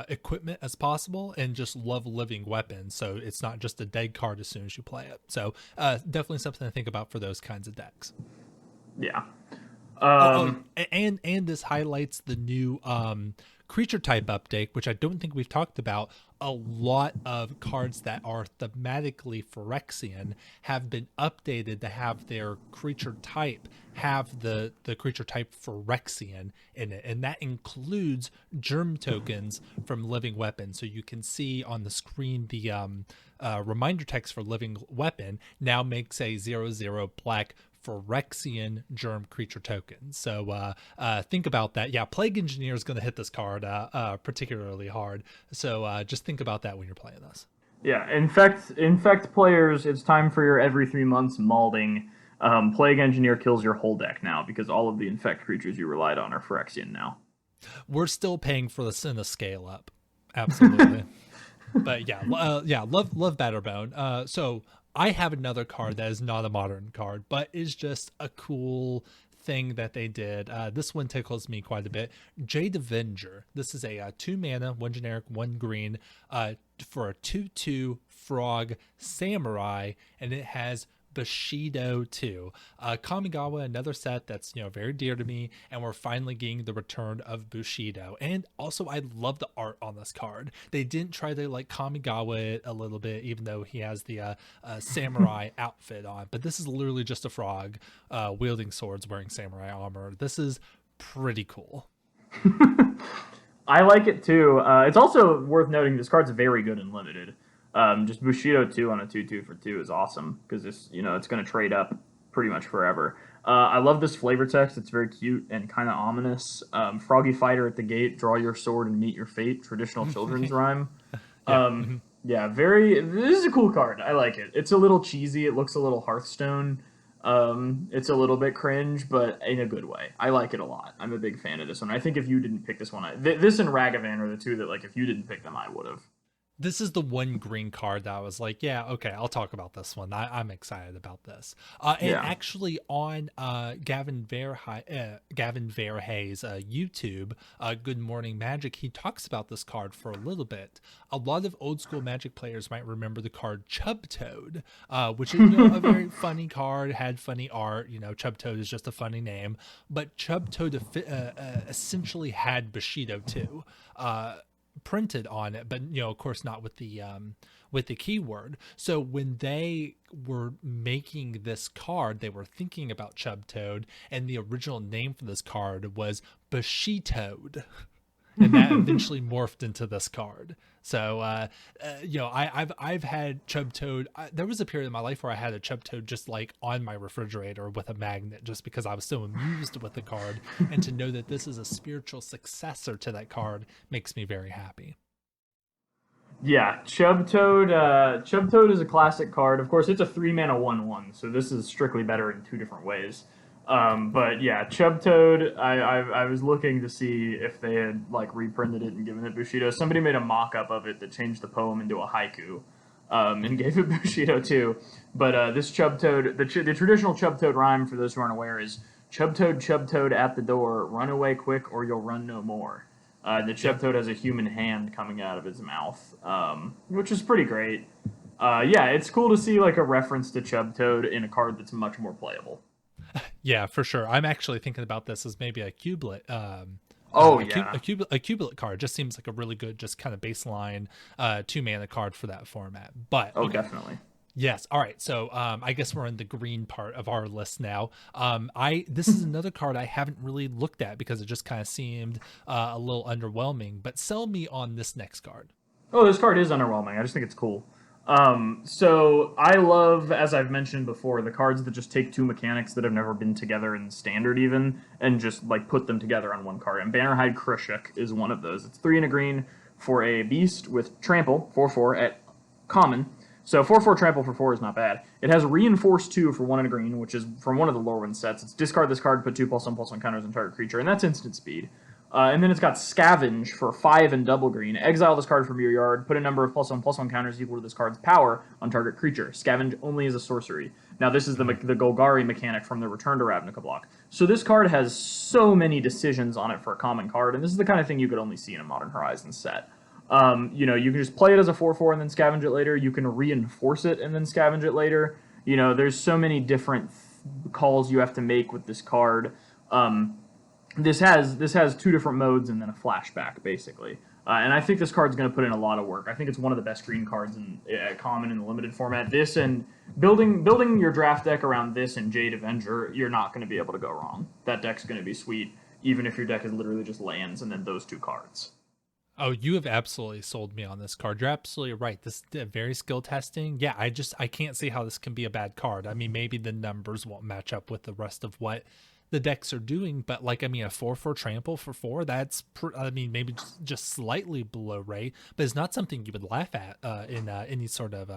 equipment as possible and just love Living Weapon. So it's not just a dead card as soon as you play it. So definitely something to think about for those kinds of decks. Yeah. And this highlights the new creature type update, which I don't think we've talked about. A lot of cards that are thematically Phyrexian have been updated to have their creature type have the creature type Phyrexian in it, and that includes germ tokens from Living Weapon. So you can see on the screen the reminder text for Living Weapon now makes a 0/0 black Phyrexian germ creature token. So think about that. Yeah, Plague Engineer is going to hit this card particularly hard. So just think about that when you're playing this. Yeah, infect players. It's time for your every 3 months malding. Plague Engineer kills your whole deck now because all of the infect creatures you relied on are Phyrexian now. We're still paying for this in the scale up. Absolutely. But yeah, yeah, love Batterbone. So I have another card that is not a modern card, but is just a cool thing that they did. This one tickles me quite a bit. Jade Avenger. This is a 2 mana, 1 generic, 1 green, for a 2/2 frog samurai, and it has Bushido 2. Kamigawa, another set that's very dear to me, and we're finally getting the return of Bushido. And also, I love the art on this card. They didn't try to like Kamigawa it a little bit, even though he has the samurai outfit on. But this is literally just a frog wielding swords, wearing samurai armor. This is pretty cool. I like it too. It's also worth noting this card's very good and limited. Just Bushido 2 on a 2/2 for 2 is awesome because it's going to trade up pretty much forever. I love this flavor text. It's very cute and kind of ominous. Froggy Fighter at the gate, draw your sword and meet your fate. Traditional children's rhyme. Yeah. Yeah, this is a cool card. I like it. It's a little cheesy. It looks a little Hearthstone. It's a little bit cringe, but in a good way. I like it a lot. I'm a big fan of this one. I think if you didn't pick this one, this and Ragavan are the two that, like, if you didn't pick them, I would have. This is the one green card that I was like, yeah, okay, I'll talk about this one. I'm excited about this. And Yeah. actually on Gavin Verhey's YouTube, Good Morning Magic, he talks about this card for a little bit. A lot of old school Magic players might remember the card Chubtoad, which is a very funny card, had funny art. Chubtoad is just a funny name. But Chubtoad essentially had Bushido too. Printed on it, but of course not with the keyword. So when they were making this card, they were thinking about Chubtoad, and the original name for this card was Bushitoad. And that eventually morphed into this card. So, I've had Chubtoad. There was a period in my life where I had a Chubtoad just like on my refrigerator with a magnet, just because I was so amused with the card. And to know that this is a spiritual successor to that card makes me very happy. Yeah, Chubtoad. Chubtoad is a classic card. Of course, it's a 3 mana 1/1, so this is strictly better in two different ways. But yeah, Chubtoad. I was looking to see if they had like reprinted it and given it Bushido. Somebody made a mock-up of it that changed the poem into a haiku, and gave it Bushido too. But this Chubtoad, the traditional Chubtoad rhyme for those who aren't aware is Chubtoad, Chubtoad at the door, run away quick or you'll run no more. The Chubtoad has a human hand coming out of his mouth, which is pretty great. Yeah, it's cool to see like a reference to Chubtoad in a card that's much more playable. Yeah, for sure. I'm actually thinking about this as maybe a cubelet. Oh a yeah, cubelet card just seems like a really good, just kind of baseline 2 mana card for that format. But oh okay. definitely. Yes. All right. So I guess we're in the green part of our list now. This is another card I haven't really looked at because it just kind of seemed a little underwhelming. But sell me on this next card. Oh, this card is underwhelming. I just think it's cool. So I love, as I've mentioned before, the cards that just take two mechanics that have never been together in standard even, and just like put them together on one card. And Bannerhide Krishak is one of those. It's 3 and a green for a beast with trample, 4/4 at common. So 4/4 trample for 4 is not bad. It has reinforce 2 for 1 and a green, which is from one of the Lorwyn sets. It's discard this card, put 2+1/+1 counters on target creature, and that's instant speed. And then it's got Scavenge for 5 and double green. Exile this card from your yard, put a number of +1/+1 counters equal to this card's power on target creature. Scavenge only is a sorcery. Now this is the Golgari mechanic from the Return to Ravnica block. So this card has so many decisions on it for a common card, and this is the kind of thing you could only see in a Modern Horizons set. You can just play it as a 4/4 and then scavenge it later. You can reinforce it and then scavenge it later. There's so many different calls you have to make with this card. This has 2 different modes and then a flashback, basically. And I think this card's going to put in a lot of work. I think it's one of the best green cards in common in the limited format. This and building your draft deck around this and Jade Avenger, you're not going to be able to go wrong. That deck's going to be sweet, even if your deck is literally just lands and then those 2 cards. Oh, you have absolutely sold me on this card. You're absolutely right. This is very skill testing. Yeah, I can't see how this can be a bad card. I mean, maybe the numbers won't match up with the rest of what the decks are doing, but like, I mean, a 4/4 trample for 4, that's I mean, maybe just slightly below Ray, but it's not something you would laugh at in any sort of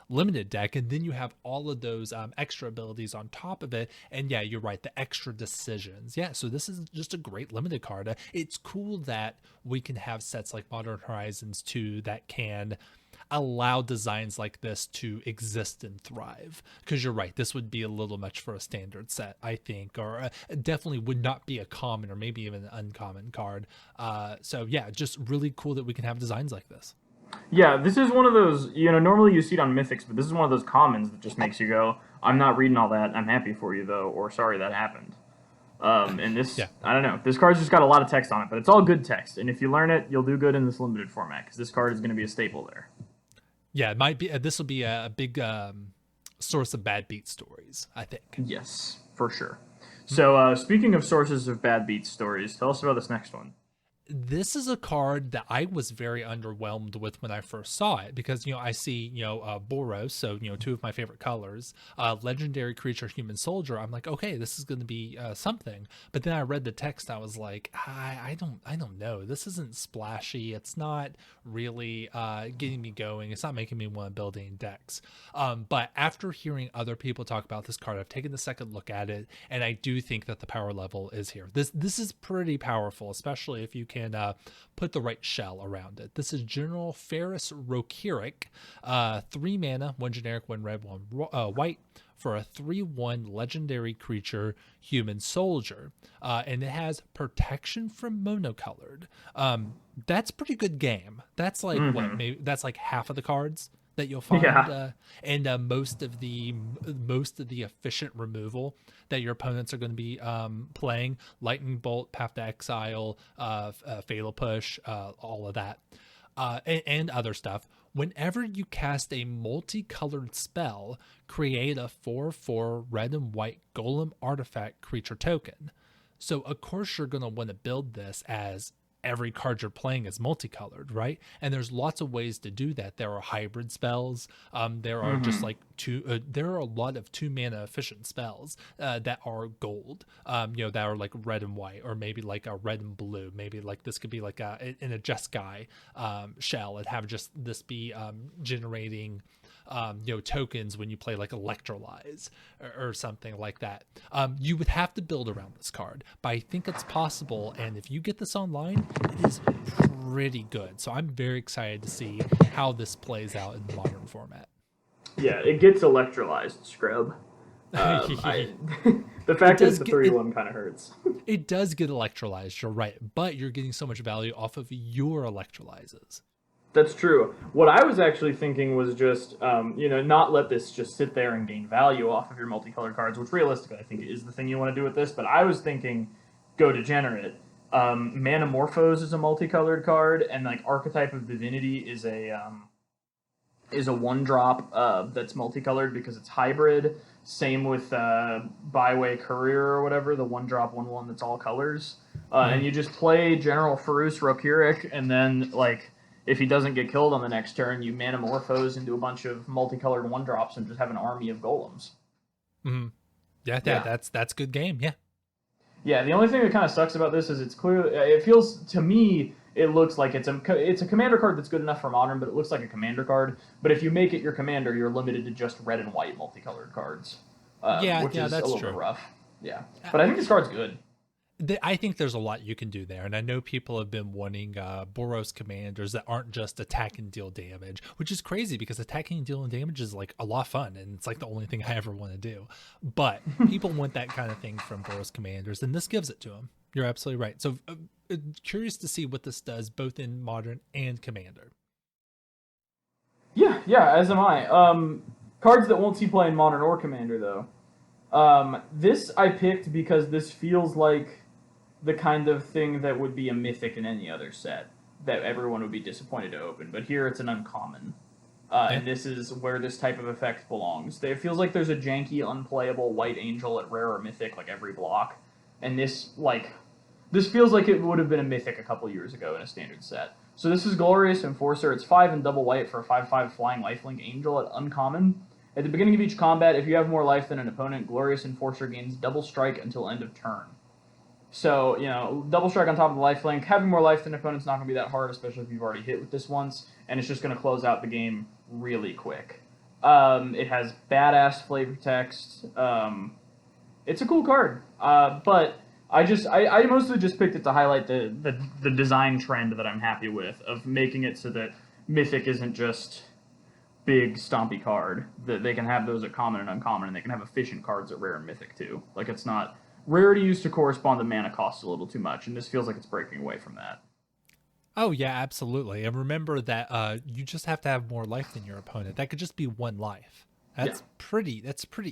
limited deck. And then you have all of those extra abilities on top of it, and yeah, you're right, the extra decisions. Yeah, so this is just a great limited card. It's cool that we can have sets like Modern Horizons 2 that can allow designs like this to exist and thrive, because you're right, this would be a little much for a standard set, I think, or definitely would not be a common or maybe even an uncommon card. So yeah, just really cool that we can have designs like this. Yeah, this is one of those, normally you see it on Mythics, but this is one of those commons that just makes you go, I'm not reading all that, I'm happy for you though, or sorry that happened. And this, yeah. I don't know, this card's just got a lot of text on it, but it's all good text, and if you learn it, you'll do good in this limited format, because this card is going to be a staple there. Yeah, it might be. This will be a big source of bad beat stories, I think. Yes, for sure. So, speaking of sources of bad beat stories, tell us about this next one. This is a card that I was very underwhelmed with when I first saw it, because I see Boros, so two of my favorite colors, legendary creature, human soldier. I'm like, okay, this is going to be something. But then I read the text, I was like, I don't know. This isn't splashy. It's not really getting me going. It's not making me want to build any decks. But after hearing other people talk about this card, I've taken the second look at it, and I do think that the power level is here. This is pretty powerful, especially if you can put the right shell around it. This is General Ferris Rokirik, 3 mana, 1 generic, 1 red, 1 white, for a 3/1 legendary creature, human soldier, and it has protection from monocolored. That's pretty good game. That's like what? Maybe that's like half of the cards that you'll find, and most of the efficient removal that your opponents are going to be playing, lightning bolt, path to exile, fatal push, all of that, and other stuff. Whenever you cast a multicolored spell, create a 4/4 red and white golem artifact creature token. So of course you're going to want to build this as every card you're playing is multicolored, right? And there's lots of ways to do that. There are hybrid spells. There are just like there are a lot of 2 mana efficient spells that are gold, that are like red and white, or maybe like a red and blue. Maybe like this could be like in a Jeskai shell, and have just this be generating tokens when you play like Electrolyze or something like that. You would have to build around this card, but I think it's possible, and if you get this online, it is pretty good. So I'm very excited to see how this plays out in the modern format. Yeah, it gets electrolyzed, scrub. The fact that it's the 3/1 kind of hurts. It does get electrolyzed, you're right, but you're getting so much value off of your electrolyzes. That's true. What I was actually thinking was just, not let this just sit there and gain value off of your multicolored cards, which realistically I think is the thing you want to do with this, but I was thinking go degenerate. Manamorphose is a multicolored card, and like Archetype of Divinity is a 1-drop that's multicolored because it's hybrid. Same with Byway Courier or whatever, the 1-drop 1/1 that's all colors. And you just play General Ferus Rokirik, and then like if he doesn't get killed on the next turn, you Manamorphose into a bunch of multicolored 1-drops and just have an army of golems. Yeah, that's good game. Yeah, the only thing that kind of sucks about this is it feels to me, it looks like it's a commander card that's good enough for modern, but it looks like a commander card. But if you make it your commander, you're limited to just red and white multicolored cards. Which is a little bit rough. Yeah, but I think this card's good. I think there's a lot you can do there, and I know people have been wanting Boros commanders that aren't just attack and deal damage, which is crazy because attacking and dealing damage is like a lot of fun, and it's like the only thing I ever want to do. But people want that kind of thing from Boros commanders, and this gives it to them. You're absolutely right. So curious to see what this does both in modern and commander. Yeah, as am I. Cards that won't see play in modern or commander, though. This I picked because this feels like the kind of thing that would be a mythic in any other set that everyone would be disappointed to open. But here it's an uncommon. And this is where this type of effect belongs. It feels like there's a janky, unplayable white angel at rare or mythic like every block. And this feels like it would have been a mythic a couple years ago in a standard set. So this is Glorious Enforcer. It's 5 and double white for a 5/5 flying lifelink angel at uncommon. At the beginning of each combat, if you have more life than an opponent, Glorious Enforcer gains double strike until end of turn. So, double strike on top of the lifelink. Having more life than an opponent's not going to be that hard, especially if you've already hit with this once, and it's just going to close out the game really quick. It has badass flavor text. It's a cool card, but I mostly just picked it to highlight the design trend that I'm happy with, of making it so that Mythic isn't just big stompy card, that they can have those at common and uncommon, and they can have efficient cards at rare and Mythic too. Like, it's not rarity used to correspond to mana cost a little too much, and this feels like it's breaking away from that. Oh yeah, absolutely. And remember that you just have to have more life than your opponent. That could just be one life. That's pretty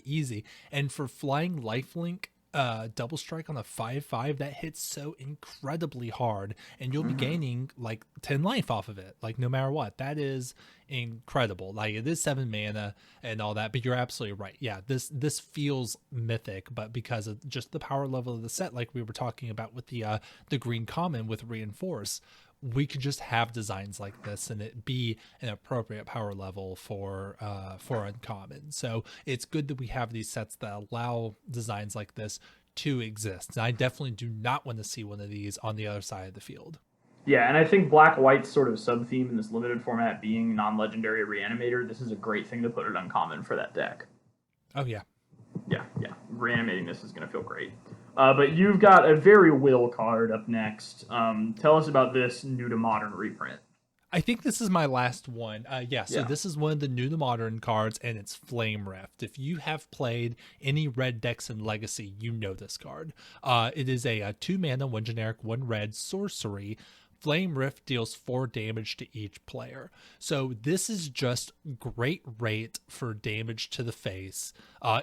easy. And for flying lifelink, double strike on a 5/5, that hits so incredibly hard, and you'll be gaining like 10 life off of it, like no matter what. That is incredible. Like, it is 7 mana and all that, but you're absolutely right. Yeah, this feels Mythic, but because of just the power level of the set, like we were talking about with the green common with Reinforce, we could just have designs like this and it be an appropriate power level for uncommon. So it's good that we have these sets that allow designs like this to exist. And I definitely do not want to see one of these on the other side of the field. Yeah, and I think Black-White's sort of sub-theme in this limited format being non-legendary Reanimator, this is a great thing to put it uncommon for that deck. Oh, yeah. Yeah. Reanimating this is going to feel great. But you've got a very Will card up next. Tell us about this new to modern reprint. I think this is my last one. So this is one of the new to modern cards, and it's Flame Rift. If you have played any red decks in Legacy, you know this card. It is a 2 mana, 1 generic, 1 red sorcery. Flame Rift deals 4 damage to each player. So this is just great rate for damage to the face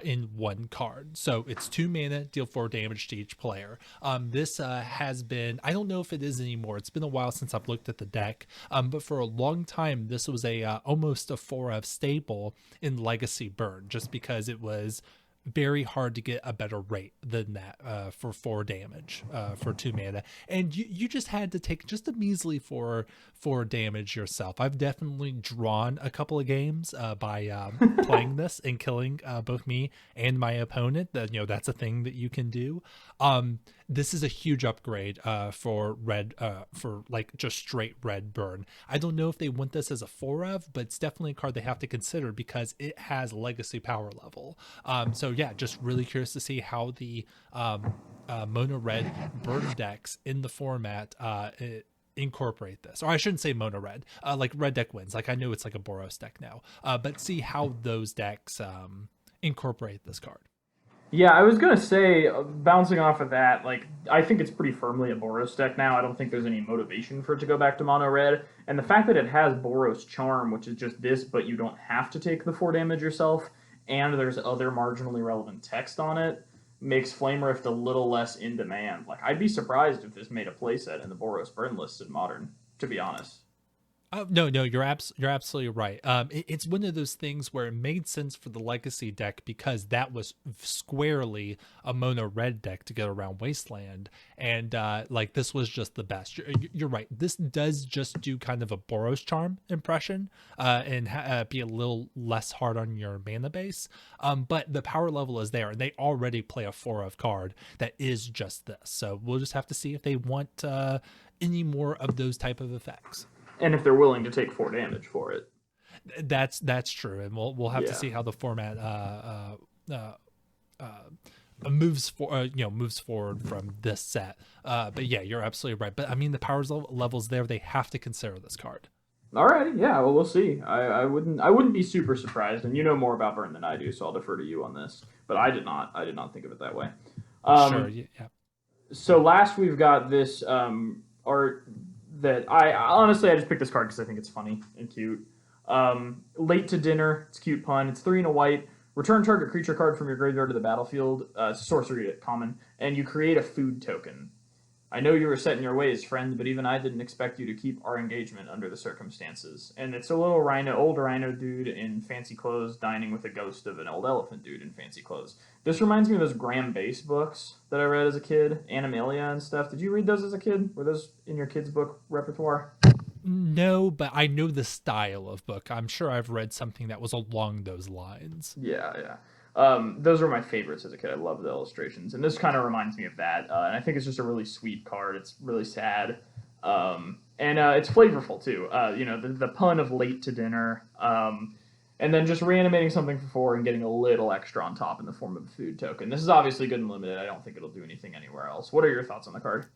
in 1 card. So it's 2 mana, deal 4 damage to each player. This has been, I don't know if it is anymore. It's been a while since I've looked at the deck. But for a long time, this was a almost a 4 staple in Legacy Burn, just because it was very hard to get a better rate than that for 4 damage for 2 mana, and you just had to take just a measly 4 damage yourself. I've definitely drawn a couple of games by playing this and killing both me and my opponent. That's a thing that you can do. This is a huge upgrade for red, for like just straight red burn. I don't know if they want this as a 4-of, but it's definitely a card they have to consider because it has legacy power level. So yeah, just really curious to see how the mono red burn decks in the format incorporate this. Or I shouldn't say mono red, like red deck wins. Like, I know it's like a Boros deck now, but see how those decks incorporate this card. Yeah, I was going to say, bouncing off of that, like, I think it's pretty firmly a Boros deck now. I don't think there's any motivation for it to go back to mono red. And the fact that it has Boros Charm, which is just this, but you don't have to take the 4 damage yourself, and there's other marginally relevant text on it, makes Flame Rift a little less in demand. Like, I'd be surprised if this made a playset in the Boros burn list in Modern, to be honest. No, you're absolutely right. It's one of those things where it made sense for the Legacy deck because that was squarely a mono red deck to get around Wasteland, and like this was just the best. You're right. This does just do kind of a Boros Charm impression and be a little less hard on your mana base, but the power level is there, and they already play a 4-of card that is just this. So we'll just have to see if they want any more of those type of effects. And if they're willing to take 4 damage for it. That's true, and we'll have to see how the format moves forward from this set. But yeah, you're absolutely right. But I mean, the power levels there, they have to consider this card. Alrighty, yeah, well, we'll see. I wouldn't be super surprised, and you know more about Burn than I do, so I'll defer to you on this. But I did not think of it that way. Sure, yeah. So last we've got this art that I just picked this card because I think it's funny and cute. Late to Dinner, it's a cute pun. It's 3 and a white. Return target creature card from your graveyard to the battlefield. Sorcery common, and you create a food token. I know you were set in your ways, friend, but even I didn't expect you to keep our engagement under the circumstances. And it's a little old rhino dude in fancy clothes dining with a ghost of an old elephant dude in fancy clothes. This reminds me of those Graham Base books that I read as a kid, Animalia and stuff. Did you read those as a kid? Were those in your kids' book repertoire? No, but I know the style of book. I'm sure I've read something that was along those lines. Yeah, yeah. Those were my favorites as a kid. I love the illustrations, and this kind of reminds me of that. And I think it's just a really sweet card. It's really sad, and it's flavorful too. The pun of late to dinner, and then just reanimating something for 4 and getting a little extra on top in the form of a food token. This is obviously good and limited. I don't think it'll do anything anywhere else. What are your thoughts on the card?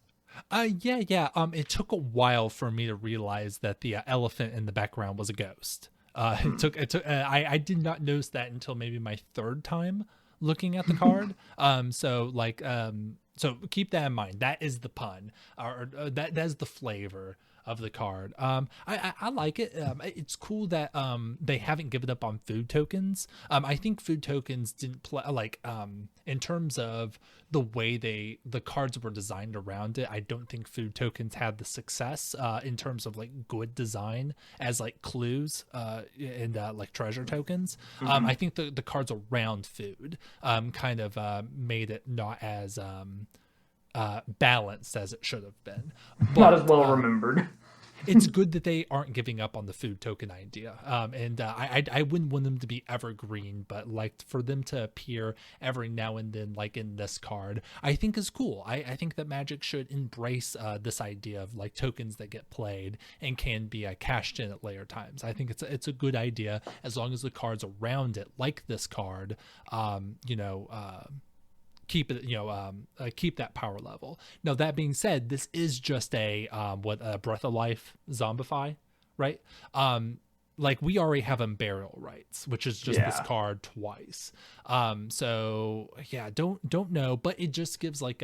Yeah. It took a while for me to realize that the elephant in the background was a ghost. I did not notice that until maybe my third time looking at the card. So keep that in mind. That is the pun, or that is the flavor of the card. I like it. It's cool that they haven't given up on food tokens. I think food tokens didn't play in terms of the way the cards were designed around it. I don't think food tokens had the success in terms of like good design as like clues and like treasure tokens. I think the cards around food kind of made it not as balanced as it should have been. But, not as well remembered. It's good that they aren't giving up on the food token idea. I wouldn't want them to be evergreen, but like for them to appear every now and then, like in this card, I think is cool. I think that Magic should embrace this idea of like tokens that get played and can be cashed in at later times. I think it's a good idea as long as the cards around it, like this card, keep it, keep that power level. Now, that being said, this is just a Breath of Life zombify, right? Like we already have burial rights, which is just this card twice. So yeah, don't know, but it just gives like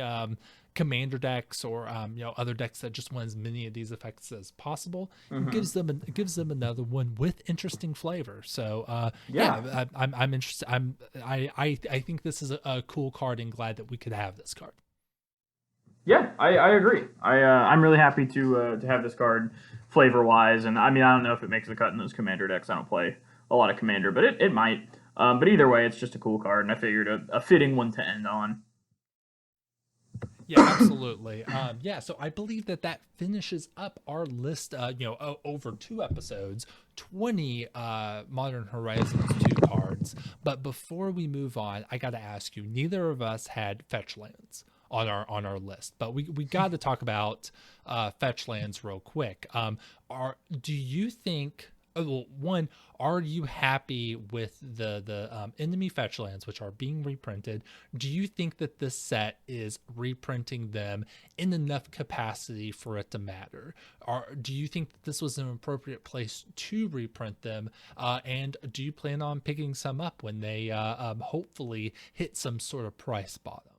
commander decks or other decks that just want as many of these effects as possible. It gives them another one with interesting flavor. So I'm interested. I think this is a cool card and glad that we could have this card. Yeah, I agree. I'm really happy to have this card flavor wise, and I mean I don't know if it makes the cut in those commander decks. I don't play a lot of commander, but it might. But either way, it's just a cool card, and I figured a fitting one to end on. Yeah, absolutely. So I believe that finishes up our list, over 2 episodes, 20 Modern Horizons 2 cards. But before we move on, I got to ask you, neither of us had fetch lands on our list, but we got to talk about fetch lands real quick. Do you think... One, are you happy with the enemy fetch lands, which are being reprinted? Do you think that this set is reprinting them in enough capacity for it to matter? Or do you think that this was an appropriate place to reprint them? And do you plan on picking some up when they hopefully hit some sort of price bottom?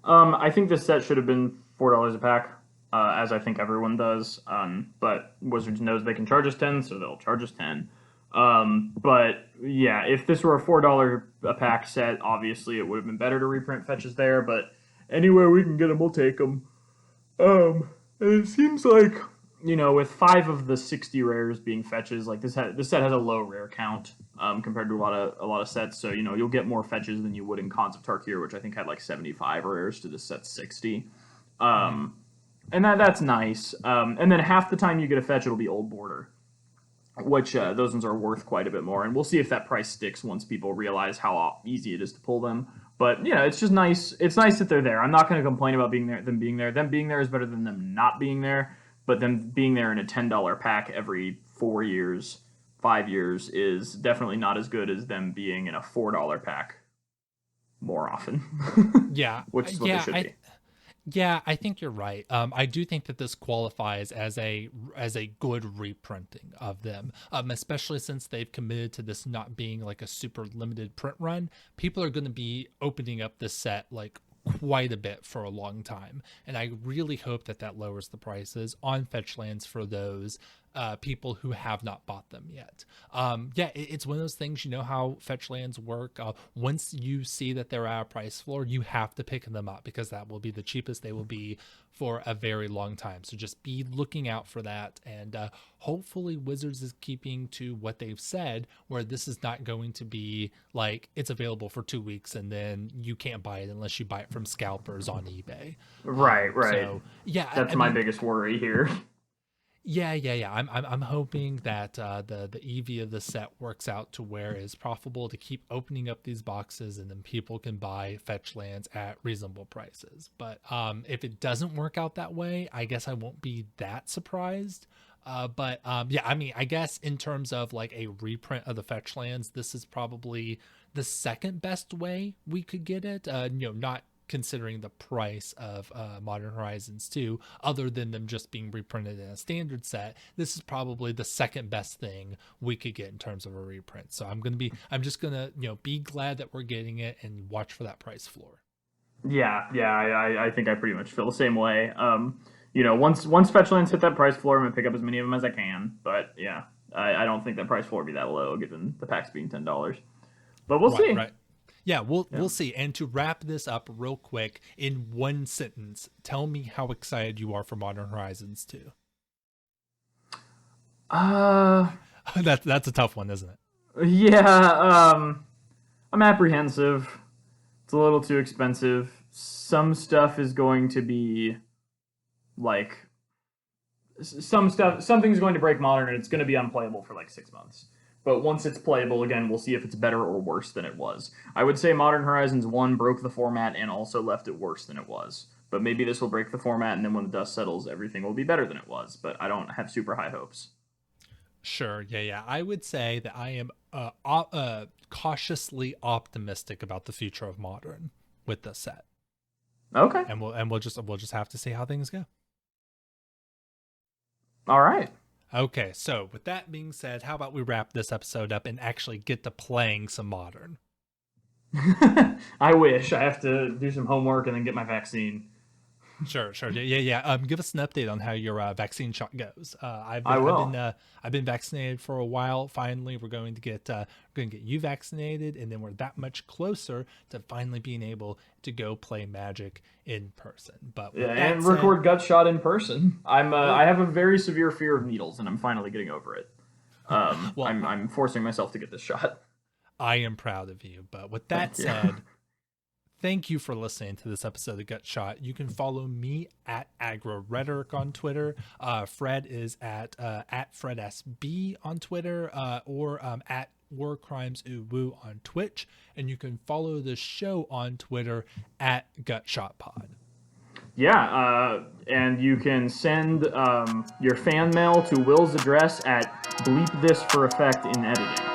I think this set should have been $4 a pack. As I think everyone does. But Wizards knows they can charge us 10, so they'll charge us 10. But yeah, if this were a $4 a pack set, obviously it would have been better to reprint fetches there. But anywhere we can get them, we'll take them. And it seems like with 5 of the 60 rares being fetches, like this set has a low rare count compared to a lot of sets. So you'll get more fetches than you would in Khans of Tarkir, which I think had like 75 rares to this set's 60. And that's nice. And then half the time you get a fetch, it'll be Old Border, which those ones are worth quite a bit more. And we'll see if that price sticks once people realize how easy it is to pull them. But it's just nice. It's nice that they're there. I'm not going to complain about them being there. Them being there is better than them not being there. But them being there in a $10 pack every 4 years, 5 years is definitely not as good as them being in a $4 pack more often. Yeah, which is what they should be. Yeah, I think you're right. I do think that this qualifies as a good reprinting of them, especially since they've committed to this not being like a super limited print run. People are going to be opening up this set like quite a bit for a long time, and I really hope that lowers the prices on fetch lands for those people who have not bought them yet. It's one of those things, how fetch lands work. Once you see that they're at a price floor, you have to pick them up because that will be the cheapest they will be for a very long time. So just be looking out for that. And hopefully Wizards is keeping to what they've said, where this is not going to be like it's available for 2 weeks and then you can't buy it unless you buy it from scalpers on eBay. Right. So, yeah, that's my biggest worry here. Yeah. I'm hoping that the EV of the set works out to where it's profitable to keep opening up these boxes, and then people can buy fetch lands at reasonable prices. But if it doesn't work out that way, I guess I won't be that surprised. But yeah, I mean, I guess in terms of like a reprint of the fetch lands, this is probably the second best way we could get it. Not considering the price of Modern Horizons 2, other than them just being reprinted in a standard set. This is probably the second best thing we could get in terms of a reprint. So I'm just gonna be glad that we're getting it and watch for that price floor. Yeah, I think I pretty much feel the same way. Once Fetchlands hit that price floor, I'm gonna pick up as many of them as I can. But yeah, I don't think that price floor will be that low, given the packs being $10. But we'll see. Right. Yeah, we'll see. And to wrap this up real quick, in one sentence, tell me how excited you are for Modern Horizons 2. That's a tough one, isn't it? Yeah, I'm apprehensive. It's a little too expensive. Some stuff is going to be like something's going to break Modern, and it's going to be unplayable for like 6 months. But once it's playable again, we'll see if it's better or worse than it was. I would say Modern Horizons 1 broke the format and also left it worse than it was. But maybe this will break the format, and then when the dust settles, everything will be better than it was. But I don't have super high hopes. Sure, yeah. I would say that I am cautiously optimistic about the future of Modern with this set. Okay. And we'll just have to see how things go. All right. Okay, so with that being said, how about we wrap this episode up and actually get to playing some Modern? I wish. I have to do some homework and then get my vaccine. Sure. Yeah. Give us an update on how your vaccine shot goes. I will. I've been vaccinated for a while. Finally, we're going to get you vaccinated, and then we're that much closer to finally being able to go play Magic in person. But and record Gut Shot in person. I have a very severe fear of needles, and I'm finally getting over it. Well, I'm forcing myself to get this shot. I am proud of you. But with that said. Thank you for listening to this episode of Gut Shot. You can follow me at AgroRhetoric on Twitter. Fred is at FredSB on Twitter, or at War Crimes Uwu on Twitch. And you can follow the show on Twitter at GutShotPod. Yeah, and you can send your fan mail to Will's address at bleep this for effect in editing.